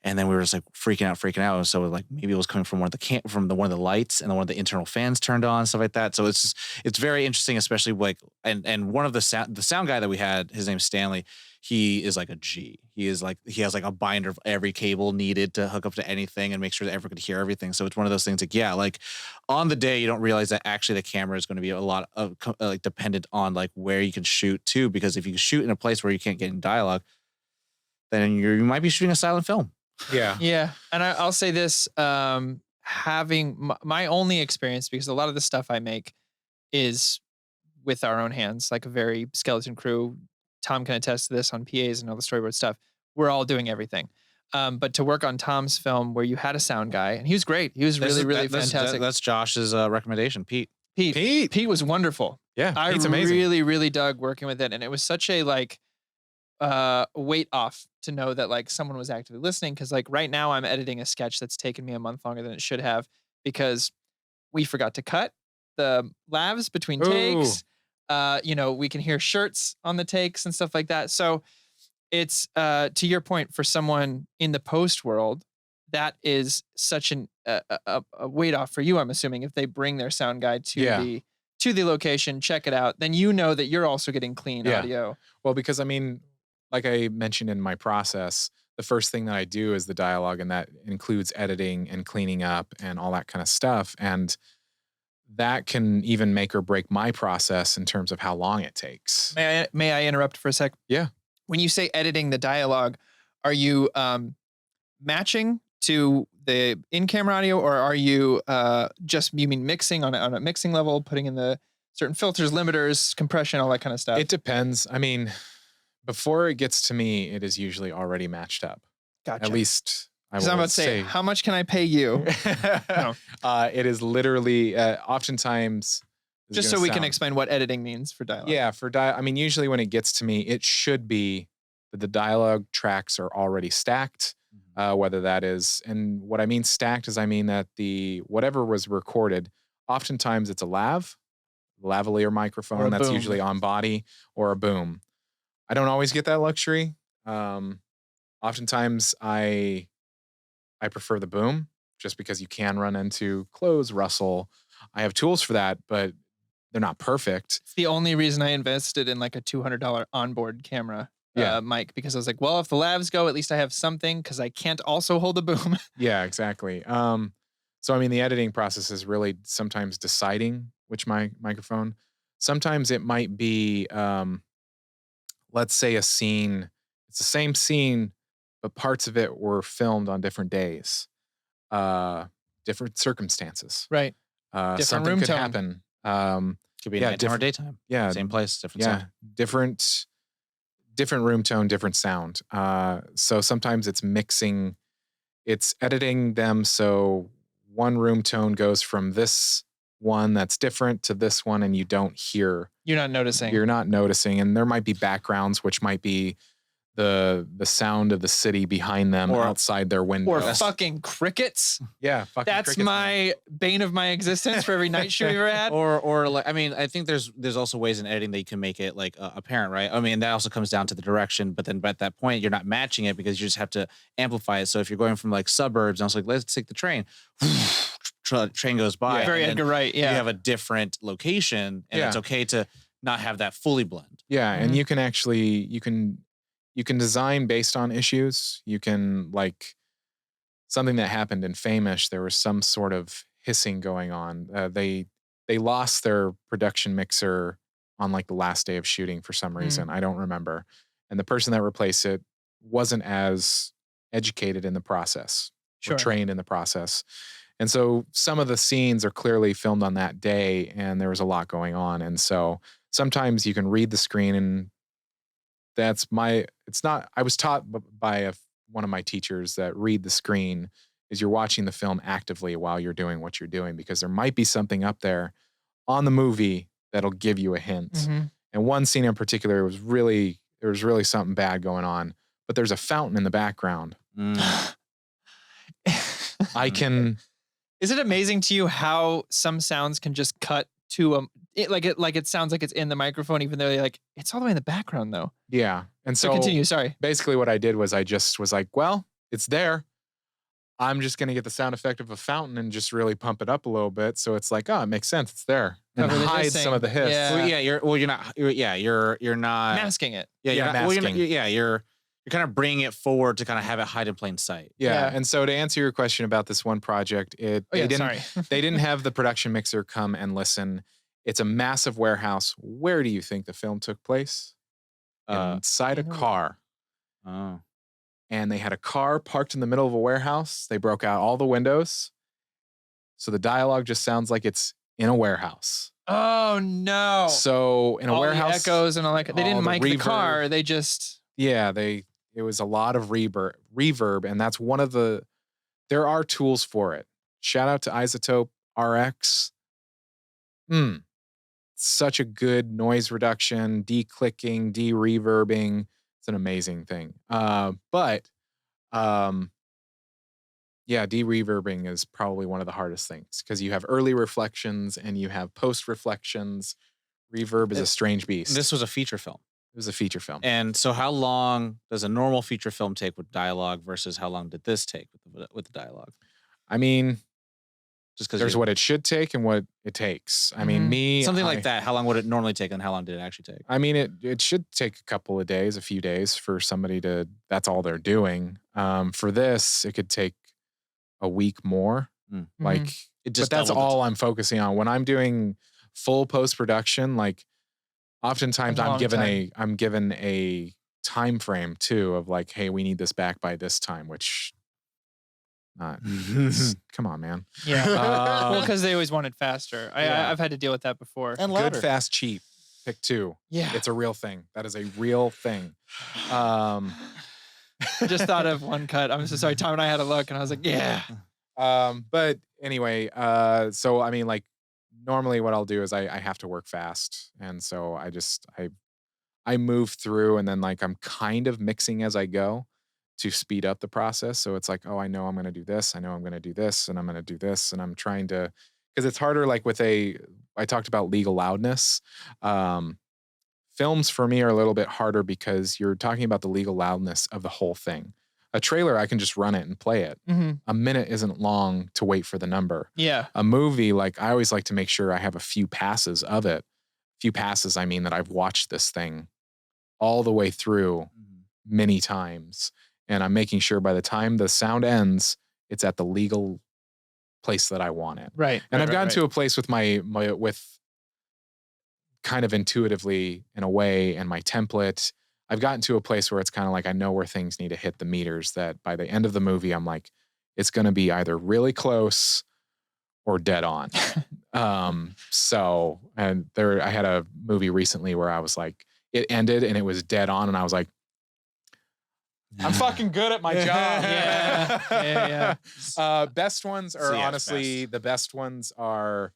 And then we were just like freaking out. And so like maybe it was coming from one of the lights, and then one of the internal fans turned on, stuff like that. So it's very interesting, especially like and one of the sound guy that we had, his name's Stanley. He is like a G. He has like a binder of every cable needed to hook up to anything and make sure that everyone could hear everything. So it's one of those things like on the day you don't realize that actually the camera is going to be a lot of like dependent on like where you can shoot too, because if you shoot in a place where you can't get any dialogue, then you might be shooting a silent film. Yeah. And I'll say this, having my only experience, because a lot of the stuff I make is with our own hands, like a very skeleton crew. Tom can attest to this on PAs and all the storyboard stuff. We're all doing everything. But to work on Tom's film where you had a sound guy, and he was great. He was really fantastic. That's Josh's recommendation, Pete. Pete was wonderful. Yeah, I really, really dug working with it. And it was such a weight off to know that like someone was actively listening. Cause like right now I'm editing a sketch that's taken me a month longer than it should have because we forgot to cut the lavs between takes. We can hear shirts on the takes and stuff like that. So it's to your point, for someone in the post world, that is such an a weight off for you. I'm assuming if they bring their sound guy to Yeah. the location, check it out, then you know that you're also getting clean Yeah. audio. Well, because I mean, like I mentioned in my process, the first thing that I do is the dialogue, and that includes editing and cleaning up and all that kind of stuff. And that can even make or break my process in terms of how long it takes. May I interrupt for a sec? Yeah. When you say editing the dialogue, are you matching to the in-camera audio, or are you you mean mixing on a mixing level, putting in the certain filters, limiters, compression, all that kind of stuff? It depends. I mean, before it gets to me, it is usually already matched up. Gotcha. At least I Because will I'm about to say, how much can I pay you? No. It is literally oftentimes. Just so we can explain what editing means for dialogue. Yeah, I mean, usually when it gets to me, it should be that the dialogue tracks are already stacked. Whether that is, and what I mean stacked is I mean that whatever was recorded, oftentimes it's a lavalier microphone that's boom. usually on body, or a boom. I don't always get that luxury. Oftentimes I prefer the boom, just because you can run into close rustle. I have tools for that, but they're not perfect. It's the only reason I invested in like a $200 onboard camera mic, because I was like, well, if the lavs go, at least I have something, because I can't also hold a boom. Yeah, exactly. So I mean, the editing process is really sometimes deciding which microphone. Sometimes it might be, let's say a scene. It's the same scene, but parts of it were filmed on different days, different circumstances. Right. Something room could tone. happen. Could be nighttime or daytime. Yeah, Same place, different sound. different room tone, different sound. So sometimes it's mixing, it's editing them so one room tone goes from this one that's different to this one, and you don't hear. You're not noticing. You're not noticing, and there might be backgrounds, which might be the sound of the city behind them, or outside their window, or fucking crickets. Yeah, fucking that's crickets, my bane of my existence for every night shoot we've ever had. Or like, I mean, I think there's also ways in editing that you can make it like apparent, right? I mean, that also comes down to the direction, but then at that point you're not matching it, because you just have to amplify it. So if you're going from like suburbs, and I was like, let's take the train. Train goes by. Yeah, very Edgar Wright. Yeah, you have a different location, and it's okay to not have that fully blend. Yeah, and you can actually you can design based on issues. You can, like, something that happened in Famish, there was some sort of hissing going on. They lost their production mixer on like the last day of shooting for some reason. I don't remember. And the person that replaced it wasn't as educated in the process, or trained in the process. And so some of the scenes are clearly filmed on that day, and there was a lot going on. And so sometimes you can read the screen, and I was taught by one of my teachers that read the screen is you're watching the film actively while you're doing what you're doing, because there might be something up there on the movie that'll give you a hint. And one scene in particular, there was really something bad going on, but there's a fountain in the background. Is it amazing to you how some sounds can just cut to it sounds like it's in the microphone, even though it's all the way in the background though? Yeah. And so continue. Sorry. Basically what I did was I just was like, well, it's there. I'm just going to get the sound effect of a fountain and just really pump it up a little bit. So it's like, oh, it makes sense. It's there. And hide some of the hiss. Yeah. You're not masking it. Yeah. You're kind of bringing it forward to kind of have it hide in plain sight. Yeah. And so to answer your question about this one project, they didn't have the production mixer come and listen. It's a massive warehouse. Where do you think the film took place? Inside a car. Oh. And they had a car parked in the middle of a warehouse. They broke out all the windows. So the dialogue just sounds like it's in a warehouse. Oh no. So in a all warehouse, the echoes and all that. They didn't mic the car. They just it was a lot of reverb, and that's one of there are tools for it. Shout out to Isotope RX. Such a good noise reduction, declicking, de-reverbing. It's an amazing thing. De-reverbing is probably one of the hardest things, because you have early reflections and you have post reflections. Reverb is a strange beast. This was a feature film. It was a feature film. And so how long does a normal feature film take with dialogue versus how long did this take with the dialogue? I mean, Just because there's what it should take and what it takes. I mean, something like that. How long would it normally take, and how long did it actually take? I mean, it should take a couple of days, a few days for somebody to. That's all they're doing. For this, it could take a week more. Like, it just but that's all I'm focusing on when I'm doing full post production. Like, oftentimes I'm given a time frame too of like, hey, we need this back by this time, which. Come on, man. Yeah. Well, because they always want it faster. I've had to deal with that before. And louder. Good, fast, cheap. Pick two. Yeah. It's a real thing. That is a real thing. I just thought of one cut. I'm so sorry. Tom and I had a look, and I was like, yeah. But anyway, so I mean, like, normally what I'll do is I have to work fast, and so I move through, and then like I'm kind of mixing as I go to speed up the process. So it's like, oh, I know I'm going to do this. I know I'm going to do this, and I'm going to do this, and I'm trying to, because it's harder. Like I talked about legal loudness. Films for me are a little bit harder because you're talking about the legal loudness of the whole thing. A trailer, I can just run it and play it. A minute isn't long to wait for the number. Yeah. A movie, like I always like to make sure I have a few passes of it. Few passes, I mean that I've watched this thing all the way through many times. And I'm making sure by the time the sound ends, it's at the legal place that I want it. Right. And I've gotten to a place with with kind of intuitively in a way, and my template, I've gotten to a place where it's kind of like I know where things need to hit the meters, that by the end of the movie, I'm like, it's going to be either really close or dead on. So, and I had a movie recently where I was like, it ended and it was dead on, and I was like, I'm fucking good at my job. Yeah. Best ones are honestly, the best ones are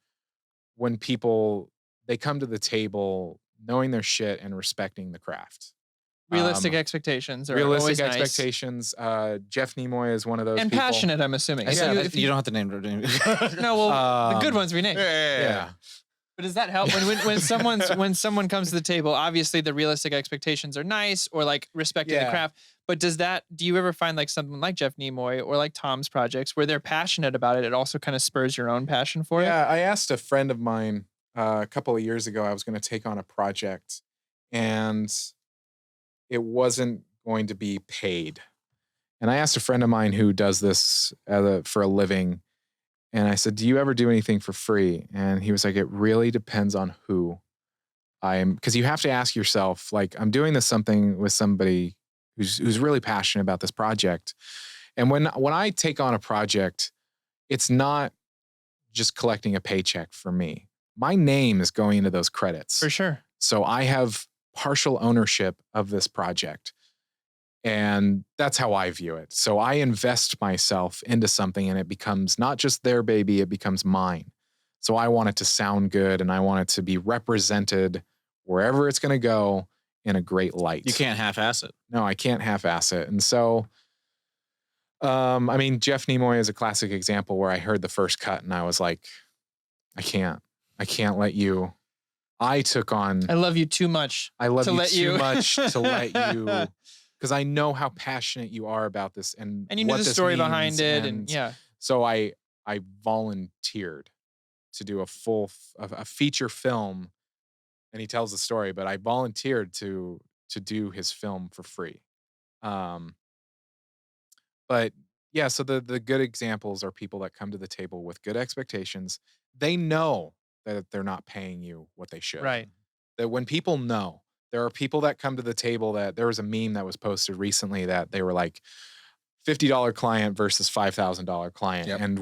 when people, they come to the table knowing their shit and respecting the craft. Realistic expectations are realistic always expectations. Nice. Jeff Nimoy is one of those and people. Passionate, I'm assuming. So you don't have to name it. No, well, the good ones we name. Yeah. But does that help when someone comes to the table? Obviously, the realistic expectations are nice, or like respecting the craft. But do you ever find like something like Jeff Nimoy or like Tom's projects where they're passionate about it? It also kind of spurs your own passion for it. Yeah, I asked a friend of mine a couple of years ago. I was going to take on a project, and it wasn't going to be paid. And I asked a friend of mine who does this for a living. And I said, do you ever do anything for free? And he was like, it really depends on who I am. Because you have to ask yourself, like, I'm doing something with somebody who's really passionate about this project. And when I take on a project, it's not just collecting a paycheck for me. My name is going into those credits. For sure. So I have partial ownership of this project. And that's how I view it. So I invest myself into something, and it becomes not just their baby, it becomes mine. So I want it to sound good, and I want it to be represented wherever it's going to go in a great light. You can't half-ass it. No, I can't half-ass it. And so, I mean, Jeff Nimoy is a classic example where I heard the first cut and I was like, I can't let you. I love you too much. I love you too much to let you. Because I know how passionate you are about this, and you know the story behind it, and yeah. So I volunteered to do a feature film, and he tells the story. But I volunteered to do his film for free. But yeah, so the good examples are people that come to the table with good expectations. They know that they're not paying you what they should. Right. That when people know. There are people that come to the table that there was a meme that was posted recently that they were like $50 client versus $5,000 client, and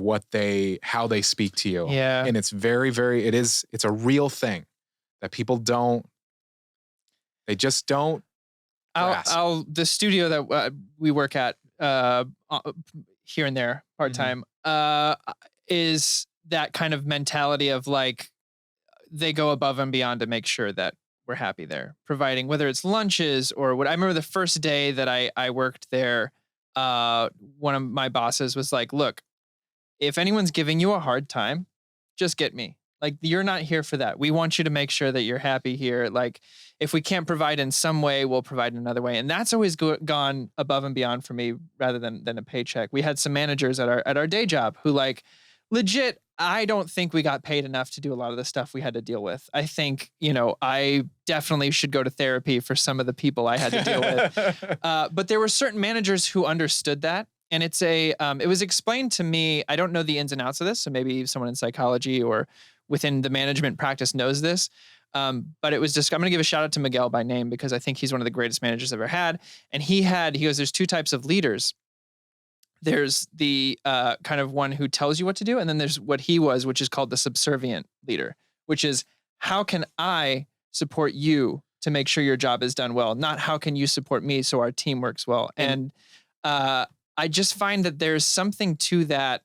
how they speak to you. Yeah. And it's very, very, it's a real thing that people they just don't. The studio that we work at here and there part-time is that kind of mentality of like, they go above and beyond to make sure that we're happy there, providing whether it's lunches or what. I remember the first day that I worked there, one of my bosses was like, look, if anyone's giving you a hard time, just get me. Like, you're not here for that. We want you to make sure that you're happy here. Like, if we can't provide in some way, we'll provide in another way. And that's always gone above and beyond for me rather than a paycheck. We had some managers at our day job who like legit, I don't think we got paid enough to do a lot of the stuff we had to deal with. I think, you know, I definitely should go to therapy for some of the people I had to deal with. But there were certain managers who understood that. And it was explained to me, I don't know the ins and outs of this, so maybe someone in psychology or within the management practice knows this. But it was just, I'm going to give a shout out to Miguel by name because I think he's one of the greatest managers I've ever had. And he goes, there's two types of leaders. There's the kind of one who tells you what to do. And then there's what he was, which is called the subservient leader, which is how can I support you to make sure your job is done well? Not how can you support me so our team works well? And I just find that there's something to that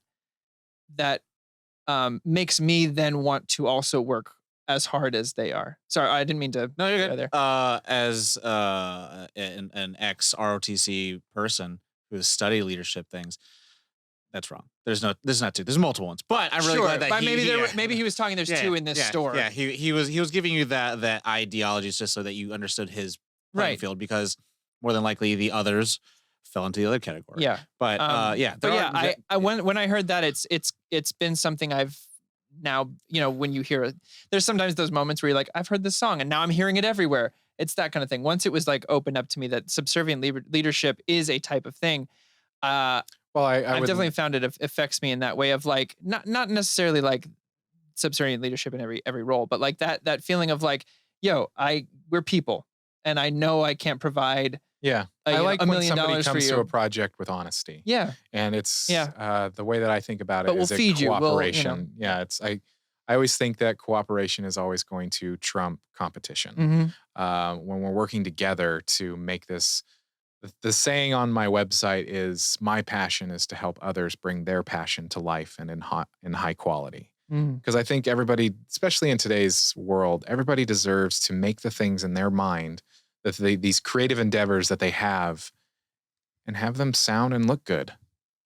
makes me then want to also work as hard as they are. Sorry, I didn't mean to. No, you're good. There. As an ex ROTC person who has studied leadership things, that's wrong. There's not two. There's multiple ones. But I'm really glad that but maybe he was talking. There's two in this store. Yeah, he was giving you that ideology just so that you understood his playing field, because more than likely the others fell into the other category. Yeah. But when I heard that, it's been something I've now, you know, when you hear it, there's sometimes those moments where you're like, I've heard this song and now I'm hearing it everywhere. It's that kind of thing. Once it was like opened up to me that subservient leadership is a type of thing. I definitely found it affects me in that way of like, not necessarily like subservient leadership in every role, but like that feeling of like, yo, we're people and I know I can't provide. Yeah. I like when somebody comes to a project with honesty. Yeah. And it's the way that I think about it is a cooperation. Yeah. I always think that cooperation is always going to trump competition. Mm-hmm. When we're working together to make this, the saying on my website is my passion is to help others bring their passion to life and in high quality. Because I think everybody, especially in today's world, everybody deserves to make the things in their mind that these creative endeavors that they have and have them sound and look good.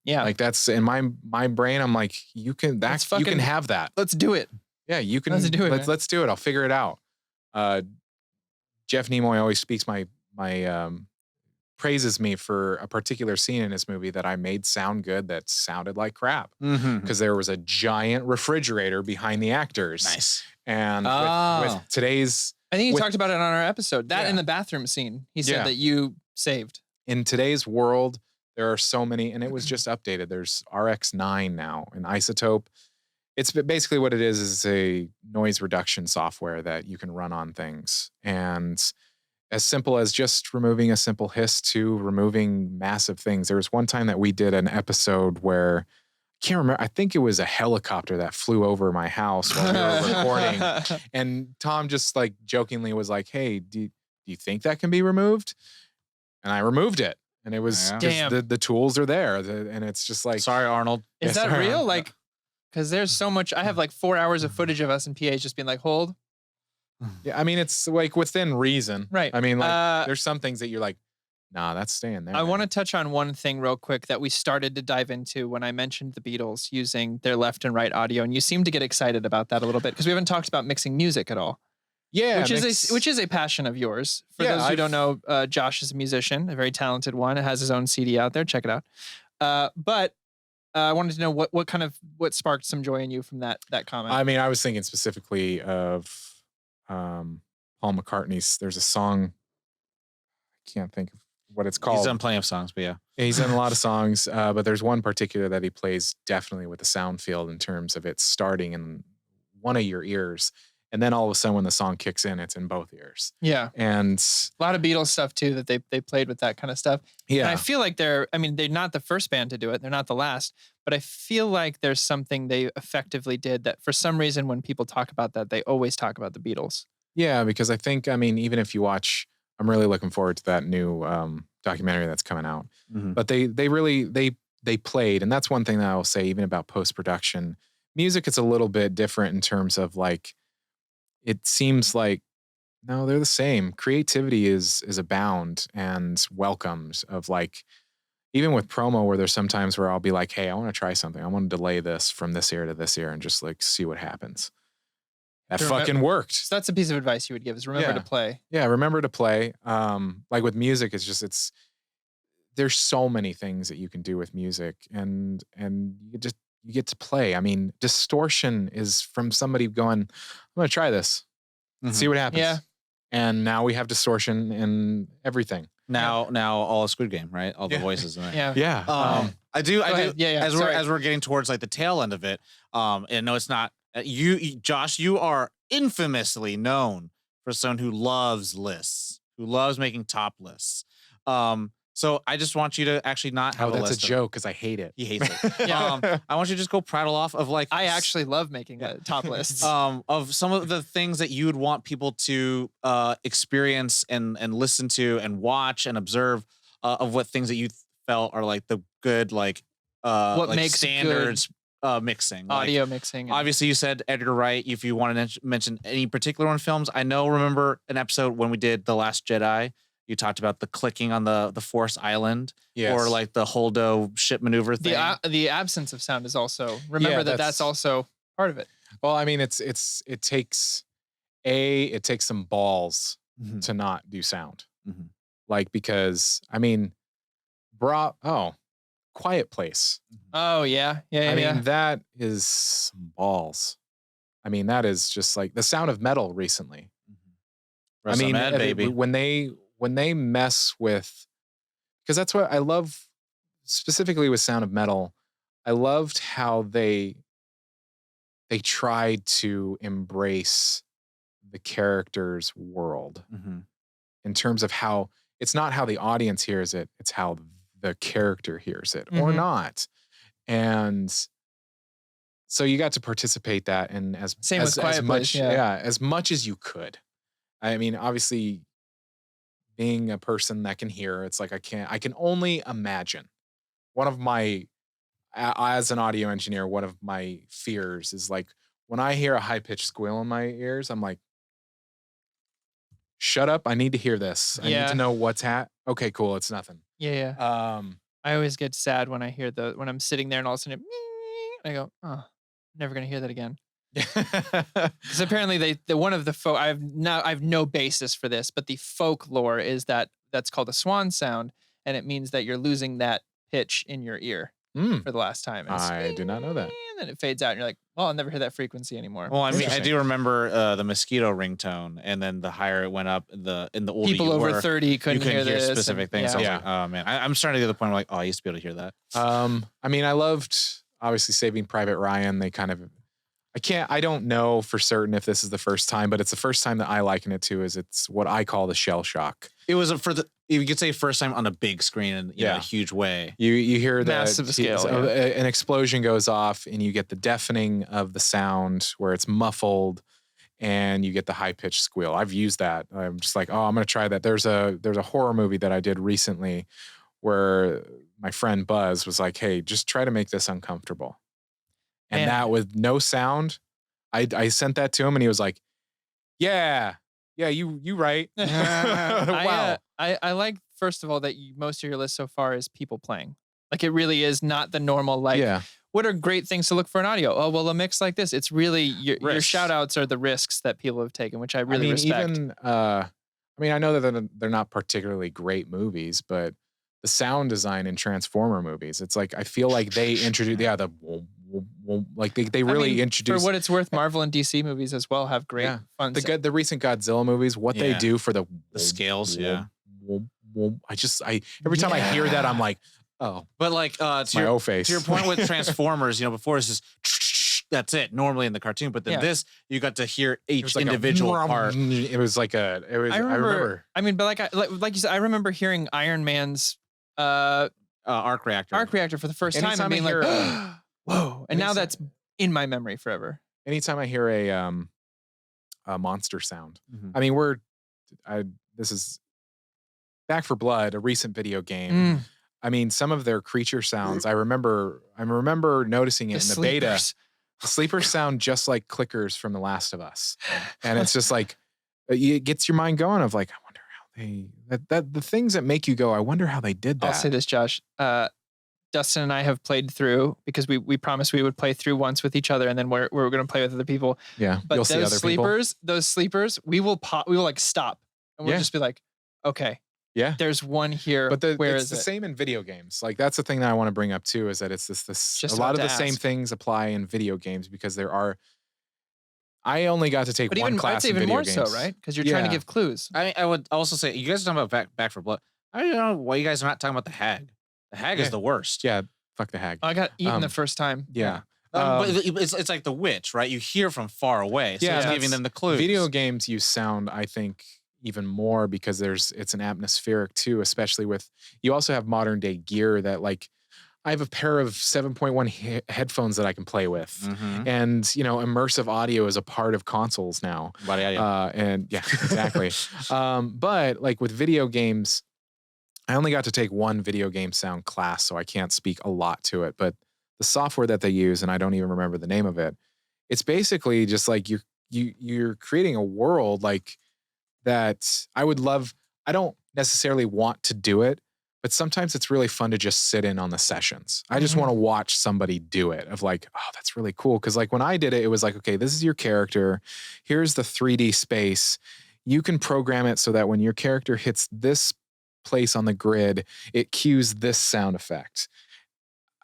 Yeah. Like that's in my brain. I'm like, you can have that. Let's do it. Yeah. You can let's do it. Let's do it. I'll figure it out. Jeff Nimoy always speaks my praises me for a particular scene in his movie that I made sound good that sounded like crap. Because there was a giant refrigerator behind the actors. Nice. And with today's, I think he talked about it on our episode. That in the bathroom scene, he said that you saved. In today's world, there are so many, and it was just updated. There's RX9 now, an isotope. It's basically what it is a noise reduction software that you can run on things. And as simple as just removing a simple hiss to removing massive things. There was one time that we did an episode where I can't remember. I think it was a helicopter that flew over my house while we were recording. And Tom just like jokingly was like, hey, do you think that can be removed? And I removed it. And it was the tools are there. And it's just like, sorry, Arnold. Is that real? Like, because there's so much. I have like 4 hours of footage of us and PAs just being like, hold. Yeah, I mean, it's like within reason. Right. I mean, like there's some things that you're like, nah, that's staying there. I want to touch on one thing real quick that we started to dive into when I mentioned the Beatles using their left and right audio. And you seem to get excited about that a little bit because we haven't talked about mixing music at all. Yeah. Which is a passion of yours. For those who don't know, Josh is a musician, a very talented one. It has his own CD out there. Check it out. But I wanted to know what sparked some joy in you from that comment. I mean, I was thinking specifically of Paul McCartney's. There's a song. I can't think of what it's called. He's done plenty of songs, but yeah. He's done a lot of songs. But there's one particular that he plays definitely with the sound field in terms of it starting in one of your ears. And then all of a sudden when the song kicks in, it's in both ears. Yeah. And a lot of Beatles stuff too, that they played with that kind of stuff. Yeah. And I feel like they're not the first band to do it. They're not the last, but I feel like there's something they effectively did that for some reason, when people talk about that, they always talk about the Beatles. Yeah. Because I think, even if you watch, I'm really looking forward to that new documentary that's coming out, but they played. And that's one thing that I will say, even about post-production music, it's a little bit different in terms of like, it seems like, no, they're the same. Creativity is abound and welcomed of like, even with promo where there's sometimes where I'll be like, hey, I want to try something. I want to delay this from this year to this year and just like see what happens. That fucking worked. So that's a piece of advice you would give is remember to play. Yeah. Remember to play. Like with music, there's so many things that you can do with music and you just you get to play. I mean, distortion is from somebody going, I'm going to try this, see what happens. Yeah. And now we have distortion in everything. Now all a Squid Game, right? All the voices in it. Yeah. I do. Yeah. As we're getting towards like the tail end of it, and no, it's not Josh. You are infamously known for someone who loves lists, who loves making top lists. So I just want you to actually not have a list. That's a joke because I hate it. He hates it. I want you to just go prattle off of like. I actually love making top lists. Of some of the things that you would want people to experience and listen to and watch and observe of what things that you felt are like the good what like makes standards mixing, audio mixing. Obviously, you said Edgar Wright. If you want to mention any particular one films, I remember an episode when we did The Last Jedi. You talked about the clicking on the Force Island, or like the Holdo ship maneuver thing. The absence of sound is also that's also part of it. Well, I mean, it takes some balls to not do sound, like because I mean, Quiet Place. Oh yeah. I mean, that is some balls. I mean, that is just like The Sound of Metal recently. I mean, baby. When they mess with, because that's what I love specifically with Sound of Metal. I loved how they tried to embrace the character's world in terms of how it's not how the audience hears it, it's how the character hears it or not. And so you got to participate that in as much as you could. I mean, obviously being a person that can hear, it's like I can only imagine. One of my, as an audio engineer, one of my fears is like when I hear a high-pitched squeal in my ears, I'm like, shut up, I need to hear this. I need to know what's okay, cool, it's nothing. Yeah. I always get sad when I hear when I'm sitting there and all of a sudden I go, oh, I'm never gonna hear that again. Because apparently one of the I have no basis for this, but the folklore is that's called a swan sound, and it means that you're losing that pitch in your ear for the last time. I do not know that. And then it fades out, and you're like, well, I'll never hear that frequency anymore. Well, I mean, I do remember the mosquito ringtone, and then the higher it went up, in the older people over 30 couldn't hear this specific things. So I was like, oh man, I'm starting to get to the point where like, oh, I used to be able to hear that. I mean, I loved obviously Saving Private Ryan. They kind of. I don't know for certain if this is the first time, but it's the first time that I liken it to is it's what I call the shell shock. It was you could say first time on a big screen in a huge way. You hear that massive scale. An explosion goes off and you get the deafening of the sound where it's muffled and you get the high pitched squeal. I've used that. I'm just like, oh, I'm going to try that. There's a horror movie that I did recently where my friend Buzz was like, hey, just try to make this uncomfortable. And that with no sound, I sent that to him and he was like, yeah, you right. Wow. I like, first of all, that most of your list so far is people playing. Like it really is not the normal, what are great things to look for in audio? Oh, well, a mix like this. It's really, your shout outs are the risks that people have taken, which I really respect. I know that they're not particularly great movies, but the sound design in Transformer movies, it's like, I feel like they introduced, like they really introduced. For what it's worth, Marvel and DC movies as well have great fun. The recent Godzilla movies, what they do for the scales, every time I hear that, I'm like, oh. But like to your point with Transformers, before it's just that's it normally in the cartoon, but then this you got to hear each individual part. It was like I remember. I mean, but like you said, I remember hearing Iron Man's arc reactor for the first time and being like, whoa! And now that's in my memory forever. Anytime I hear a monster sound, I mean, this is Back 4 Blood, a recent video game. I mean, some of their creature sounds, I remember noticing it in the beta. The sleepers sound just like clickers from The Last of Us, and it's just like it gets your mind going. Of like, I wonder how the things that make you go, I wonder how they did that. I'll say this, Josh. Dustin and I have played through because we promised we would play through once with each other, and then we're going to play with other people. Yeah, but you'll see other people. Those sleepers, we will like stop, and we'll just be like, okay, Yeah. There's one here. But where it's is the it? same in video games. Like that's the thing that I want to bring up too, is that it's this Just a lot about of to the same ask. things apply in video games because I only got to take But one I'd class say in even video more games. so, right? Because you're trying to Yeah. give clues. I would also say, you guys are talking about Back for Blood. I don't know why you guys are not talking about the hag. The hag Yeah. is the worst. Yeah, fuck the hag. I got eaten the first time. Yeah. But it's like the witch, right? You hear from far away. So Yeah, it's that's- giving them the clues. Video games use sound, I think, even more because it's an atmospheric too, especially with, you also have modern day gear that like, I have a pair of 7.1 headphones that I can play with. Mhm. And, immersive audio is a part of consoles now. And yeah, exactly. But like with video games, I only got to take one video game sound class, so I can't speak a lot to it. But the software that they use, and I don't even remember the name of it, it's basically just like you're creating a world like that. I would love. I don't necessarily want to do it, but sometimes it's really fun to just sit in on the sessions. I just want to watch somebody do it. Of like, oh, that's really cool. Because like when I did it, it was like, okay, this is your character. Here's the 3D space. You can program it so that when your character hits this place on the grid, it cues this sound effect.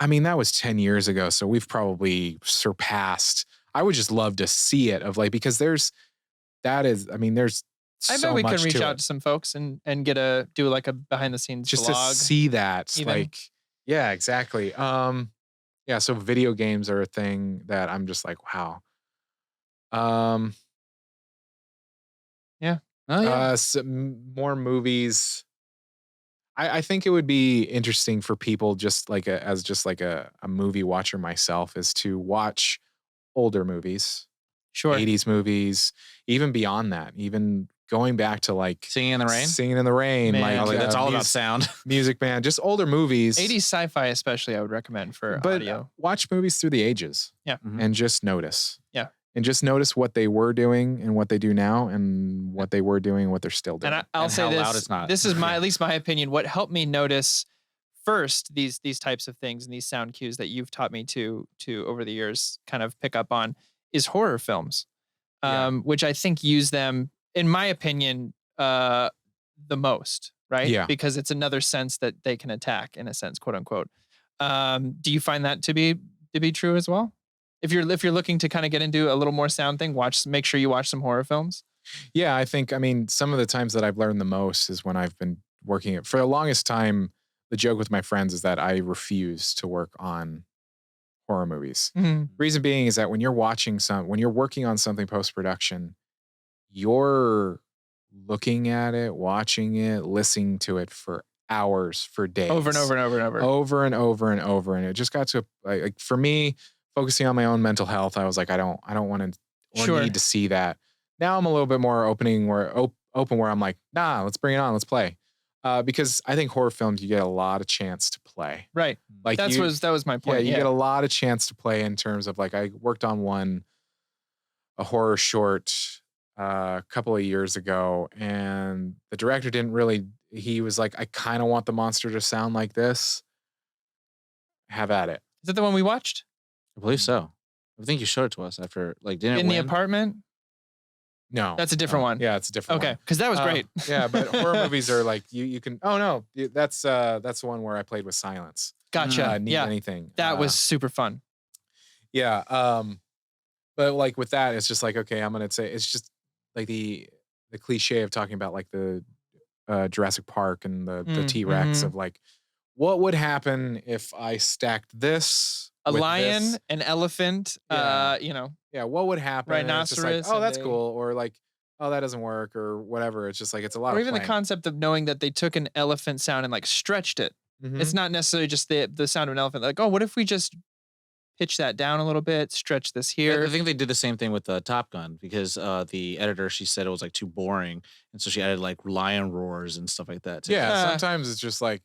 I mean, that was 10 years ago, so we've probably surpassed. I would just love to see it, of like, because there's I bet we can reach out to some folks and do like a behind the scenes just vlog. to see that even. like, yeah, exactly. Yeah, so video games are a thing that I'm just like, wow. Yeah. Oh, yeah. More movies. I think it would be interesting for people just like as a movie watcher myself, is to watch older movies, Sure. 80s movies, even beyond that, even going back to like Singing in the Rain. Singing in the Rain, Man. like That's all about sound. Music Man, just older movies. 80s sci-fi especially I would recommend for but audio. watch movies through the ages. Yeah. And just notice. Yeah. And just notice what they were doing and what they do now, and what they were doing and what they're still doing. And I'll And say how this. loud it's not. This is at least my opinion. What helped me notice first these types of things and these sound cues that you've taught me to over the years kind of pick up on is horror films, which I think use them, in my opinion, the most, right? Yeah. Because it's another sense that they can attack, in a sense, quote unquote. Do you find that to be true as well? If you're looking to kind of get into a little more sound thing, make sure you watch some horror films. Yeah, I think, some of the times that I've learned the most is when I've been working it. For the longest time, the joke with my friends is that I refuse to work on horror movies. Reason being is that when you're working on something post-production, you're looking at it, watching it, listening to it for hours, for days. Over and over and over and over. Over and over and over. And it just got to, like for me, focusing on my own mental health, I was like, I don't want to or need to see that. Now I'm a little bit more open where I'm like, nah, let's bring it on, let's play. Because I think horror films, you get a lot of chance to play. Right. Like that was my point. Yeah, you get a lot of chance to play in terms of like, I worked on a horror short a couple of years ago, and the director he was like, I kind of want the monster to sound like this. Have at it. Is that the one we watched? I believe so. I think you showed it to us after, like, didn't it In the win? apartment? No. That's a different one. Yeah, it's a different one. Okay, because that was great. Yeah, but horror movies are like, you can, oh no, that's the one where I played with silence. Gotcha. Need Yeah. anything. That was super fun. Yeah. But like with that, it's just like, okay, I'm going to say, it's just like the cliche of talking about like the Jurassic Park and the T-Rex of like, what would happen if I stacked this? A with lion, this? an elephant, Yeah. Yeah, what would happen? And it's just like, Rhinoceros oh, that's and cool. Or like, oh, that doesn't work, or whatever. It's just like, it's a lot or of even the playing. concept of knowing that they took an elephant sound and like stretched it. Mhm. It's not necessarily just the sound of an elephant. Like, oh, what if we just pitch that down a little bit, stretch this here? I think they did the same thing with Top Gun, because the editor, she said it was like too boring, and so she added like lion roars and stuff like that. To it. Yeah, sometimes it's just like,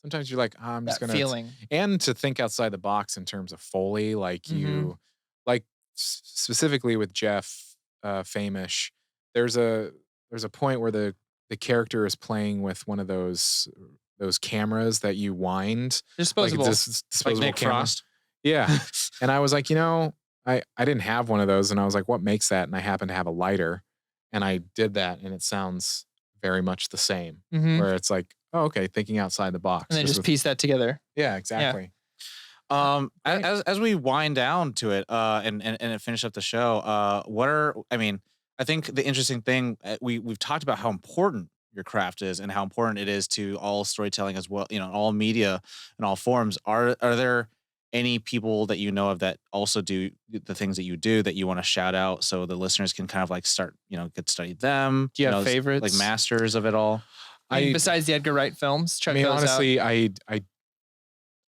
sometimes you're like, oh, I'm just that gonna feeling. and to think outside the box in terms of Foley, like you, like specifically with Jeff Famish, there's a point where the character is playing with one of those cameras that you wind, Disposable. like disposable Like Nick camera. Frost. Yeah, and I was like, I didn't have one of those, and I was like, what makes that? And I happen to have a lighter, and I did that, and it sounds very much the same, Mhm. where it's like, oh, okay, thinking outside the box. And then just piece that together. Yeah, exactly. As we wind down to it, and finish up the show, I think the interesting thing, we've talked about how important your craft is and how important it is to all storytelling as well, all media and all forms. Are there any people that you know of that also do the things that you do that you want to shout out so the listeners can kind of like start, get to study them? Do you have favorites? Like masters of it all? Besides the Edgar Wright films, check those honestly, out.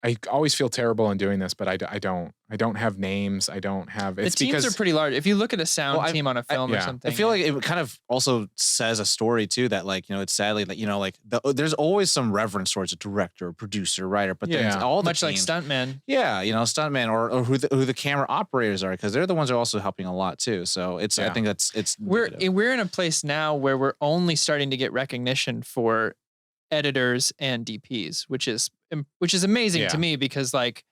I always feel terrible in doing this, but I don't have names. I don't have. The teams are pretty large. If you look at a sound team on a film or yeah. something, I feel like it kind of also says a story too that it's sadly that there's always some reverence towards a director, producer, writer, but then all the much like teams, stuntmen. Yeah, stuntmen or who the camera operators are, because they're the ones who are also helping a lot too. So I think it's we're in a place now where we're only starting to get recognition for editors and DPs, which is amazing to me, because like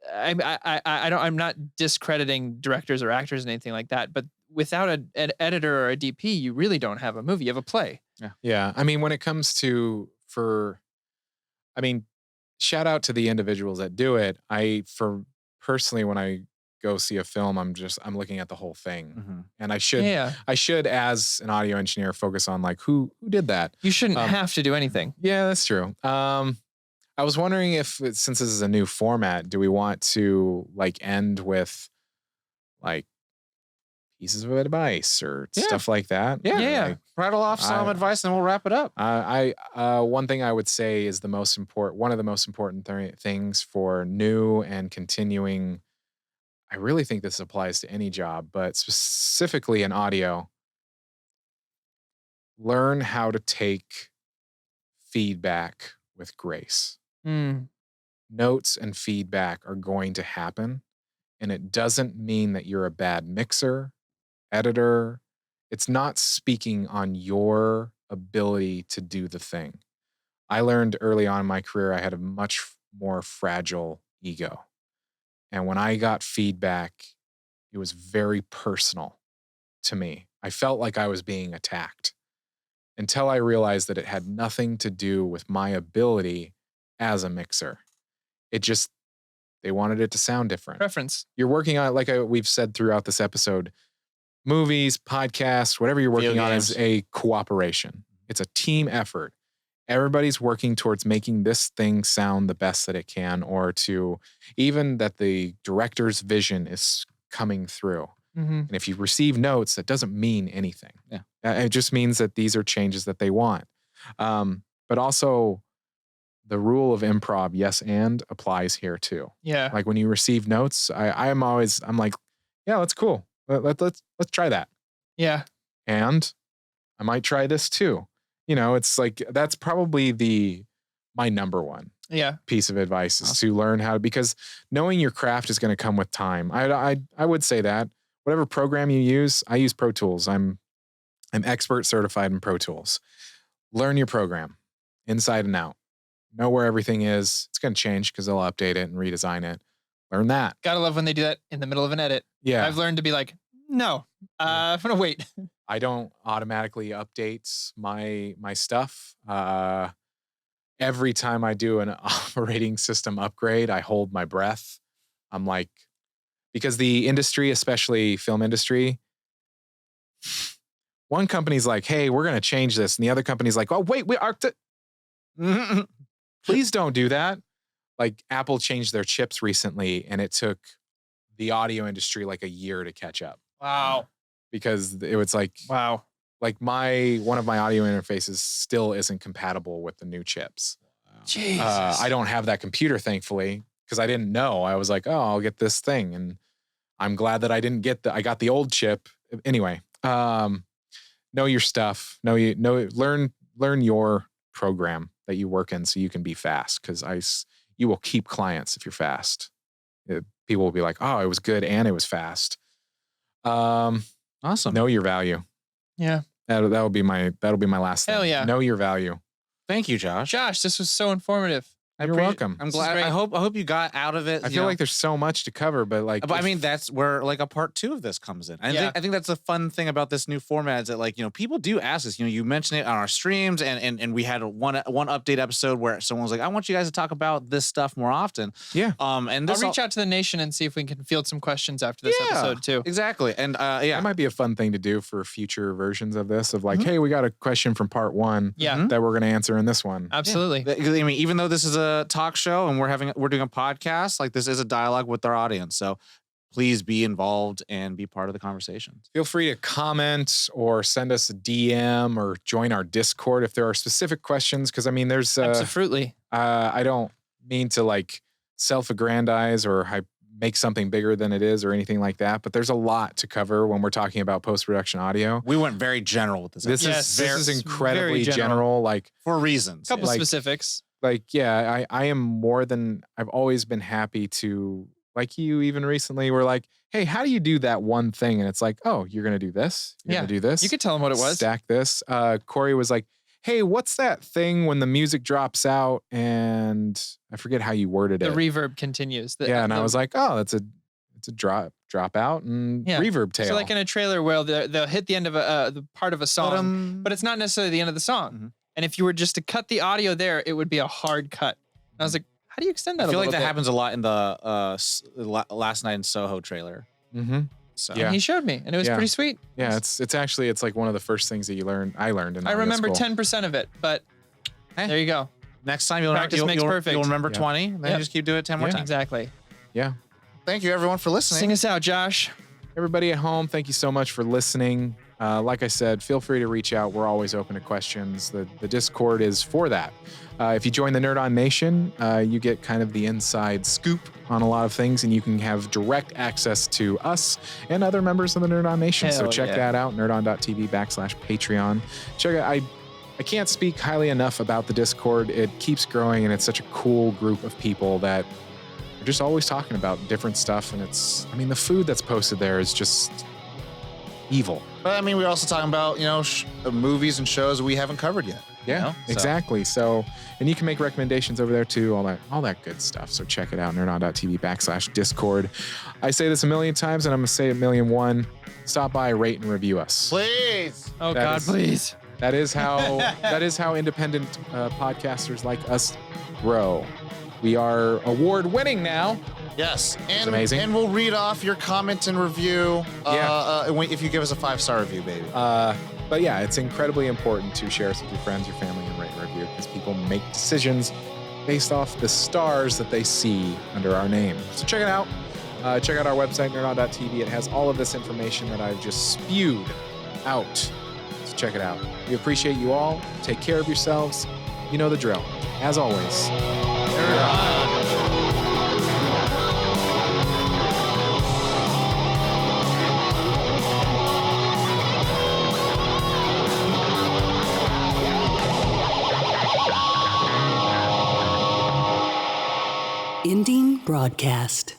I'm not discrediting directors or actors and anything like that, but without an editor or a DP, you really don't have a movie. You have a play. Yeah. I mean, when it comes to shout out to the individuals that do it. Personally, when I go see a film, I'm looking at the whole thing, and I should, as an audio engineer, focus on like who did that. You shouldn't have to do anything. Yeah, that's true. I was wondering if, since this is a new format, do we want to like end with like pieces of advice or stuff like that? Yeah. Like, rattle off some advice and we'll wrap it up. One thing I would say is one of the most important things for new and continuing. I really think this applies to any job, but specifically in audio. Learn how to take feedback with grace. Notes and feedback are going to happen, and it doesn't mean that you're a bad mixer, editor. It's not speaking on your ability to do the thing. I learned early on in my career I had a much more fragile ego. And when I got feedback, it was very personal to me. I felt like I was being attacked until I realized that it had nothing to do with my ability as a mixer. They wanted it to sound different. Preference. You're working on, like we've said throughout this episode, movies, podcasts, whatever you're working on is a cooperation. It's a team effort. Everybody's working towards making this thing sound the best that it can, or to even that the director's vision is coming through. And if you receive notes, that doesn't mean anything. Yeah. It just means that these are changes that they want. But also the rule of improv, yes, and applies here too. Yeah. Like when you receive notes, I'm like, yeah, that's cool. Let's try that. Yeah. And I might try this too. It's like, that's probably my number one piece of advice is to learn how, because knowing your craft is going to come with time. I would say that whatever program you use, I use Pro Tools. I'm expert certified in Pro Tools. Learn your program inside and out. Know where everything is. It's going to change because they'll update it and redesign it. Learn that. Gotta love when they do that in the middle of an edit. Yeah. I've learned to be like, no, I'm going to wait. I don't automatically update my stuff. Every time I do an operating system upgrade, I hold my breath. I'm like, because the industry, especially film industry, one company's like, hey, we're going to change this. And the other company's like, oh, wait, we are. Please don't do that. Like Apple changed their chips recently, and it took the audio industry like a year to catch up. Wow. Because it was like, wow, like one of my audio interfaces still isn't compatible with the new chips. Jesus. I don't have that computer, thankfully, because I didn't know. I was like, oh, I'll get this thing. And I'm glad that I didn't I got the old chip. Anyway, know your stuff. Learn your program that you work in so you can be fast, because you will keep clients if you're fast. People will be like, oh, it was good and it was fast. Awesome. Know your value. Yeah. That'll be my last thing. Hell yeah. Know your value. Thank you, Josh. Josh, this was so informative. You're welcome. I'm glad. I hope you got out of it. I feel like there's so much to cover, but like, but I mean, that's where like a part 2 of this comes in. I think that's a fun thing about this new format is that like, people do ask us, you mentioned it on our streams and we had one update episode where someone was like, I want you guys to talk about this stuff more often. Yeah. And I'll reach out to the nation and see if we can field some questions after this episode too. Exactly. And that might be a fun thing to do for future versions of this of like, hey, we got a question from part 1 that we're going to answer in this one. Absolutely. I mean, even though this is a talk show and we're doing a podcast, like this is a dialogue with our audience. So please be involved and be part of the conversation. Feel free to comment or send us a DM or join our Discord if there are specific questions. Cause I mean, there's absolutely. I don't mean to like self-aggrandize or make something bigger than it is or anything like that, but there's a lot to cover when we're talking about post-production audio. We went very general with this. This is incredibly general, like for reasons. Couple specifics. Like, I am I've always been happy to, like you even recently were like, hey, how do you do that one thing? And it's like, oh, you're going to do this. You're going to do this. You could tell them what it was. Stack this. Corey was like, hey, what's that thing when the music drops out? And I forget how you worded it. The reverb continues. And I was like, oh, it's a drop out and reverb tail. So like in a trailer where they'll hit the end of the part of a song, but it's not necessarily the end of the song. Mm-hmm. And if you were just to cut the audio there, it would be a hard cut. And I was like, how do you extend that? I feel like that bit? happens a lot in the Last Night in Soho trailer. Mm-hmm. So and he showed me, and it was pretty sweet. Yeah, it's like one of the first things that I learned. In I remember 10% of it, but there you go. Next time you'll remember 20, then you just keep doing it 10 more times. Exactly. Yeah. Thank you everyone for listening. Sing us out, Josh. Everybody at home, thank you so much for listening. Like I said, feel free to reach out. We're always open to questions. The Discord is for that. If you join the Nerd On Nation, you get kind of the inside scoop on a lot of things, and you can have direct access to us and other members of the Nerd On Nation. So check that out, nerdon.tv/Patreon. Check it out. I can't speak highly enough about the Discord. It keeps growing, and it's such a cool group of people that are just always talking about different stuff. And the food that's posted there is just evil. But I mean, we're also talking about, movies and shows we haven't covered yet. Yeah, exactly. So, and you can make recommendations over there too, all that good stuff. So check it out, nerdon.tv/Discord. I say this a million times and I'm going to say it 1,000,001. Stop by, rate and review us. Please. Oh God, please. That is how independent podcasters like us grow. We are award winning now. Yes, and amazing. And we'll read off your comment and review if you give us a 5-star review, baby. But yeah, it's incredibly important to share us with your friends, your family, and rate and review because people make decisions based off the stars that they see under our name. So check it out. Check out our website, nerdon.tv. It has all of this information that I've just spewed out. So check it out. We appreciate you all. Take care of yourselves. You know the drill. As always, Nerd On. Ending broadcast.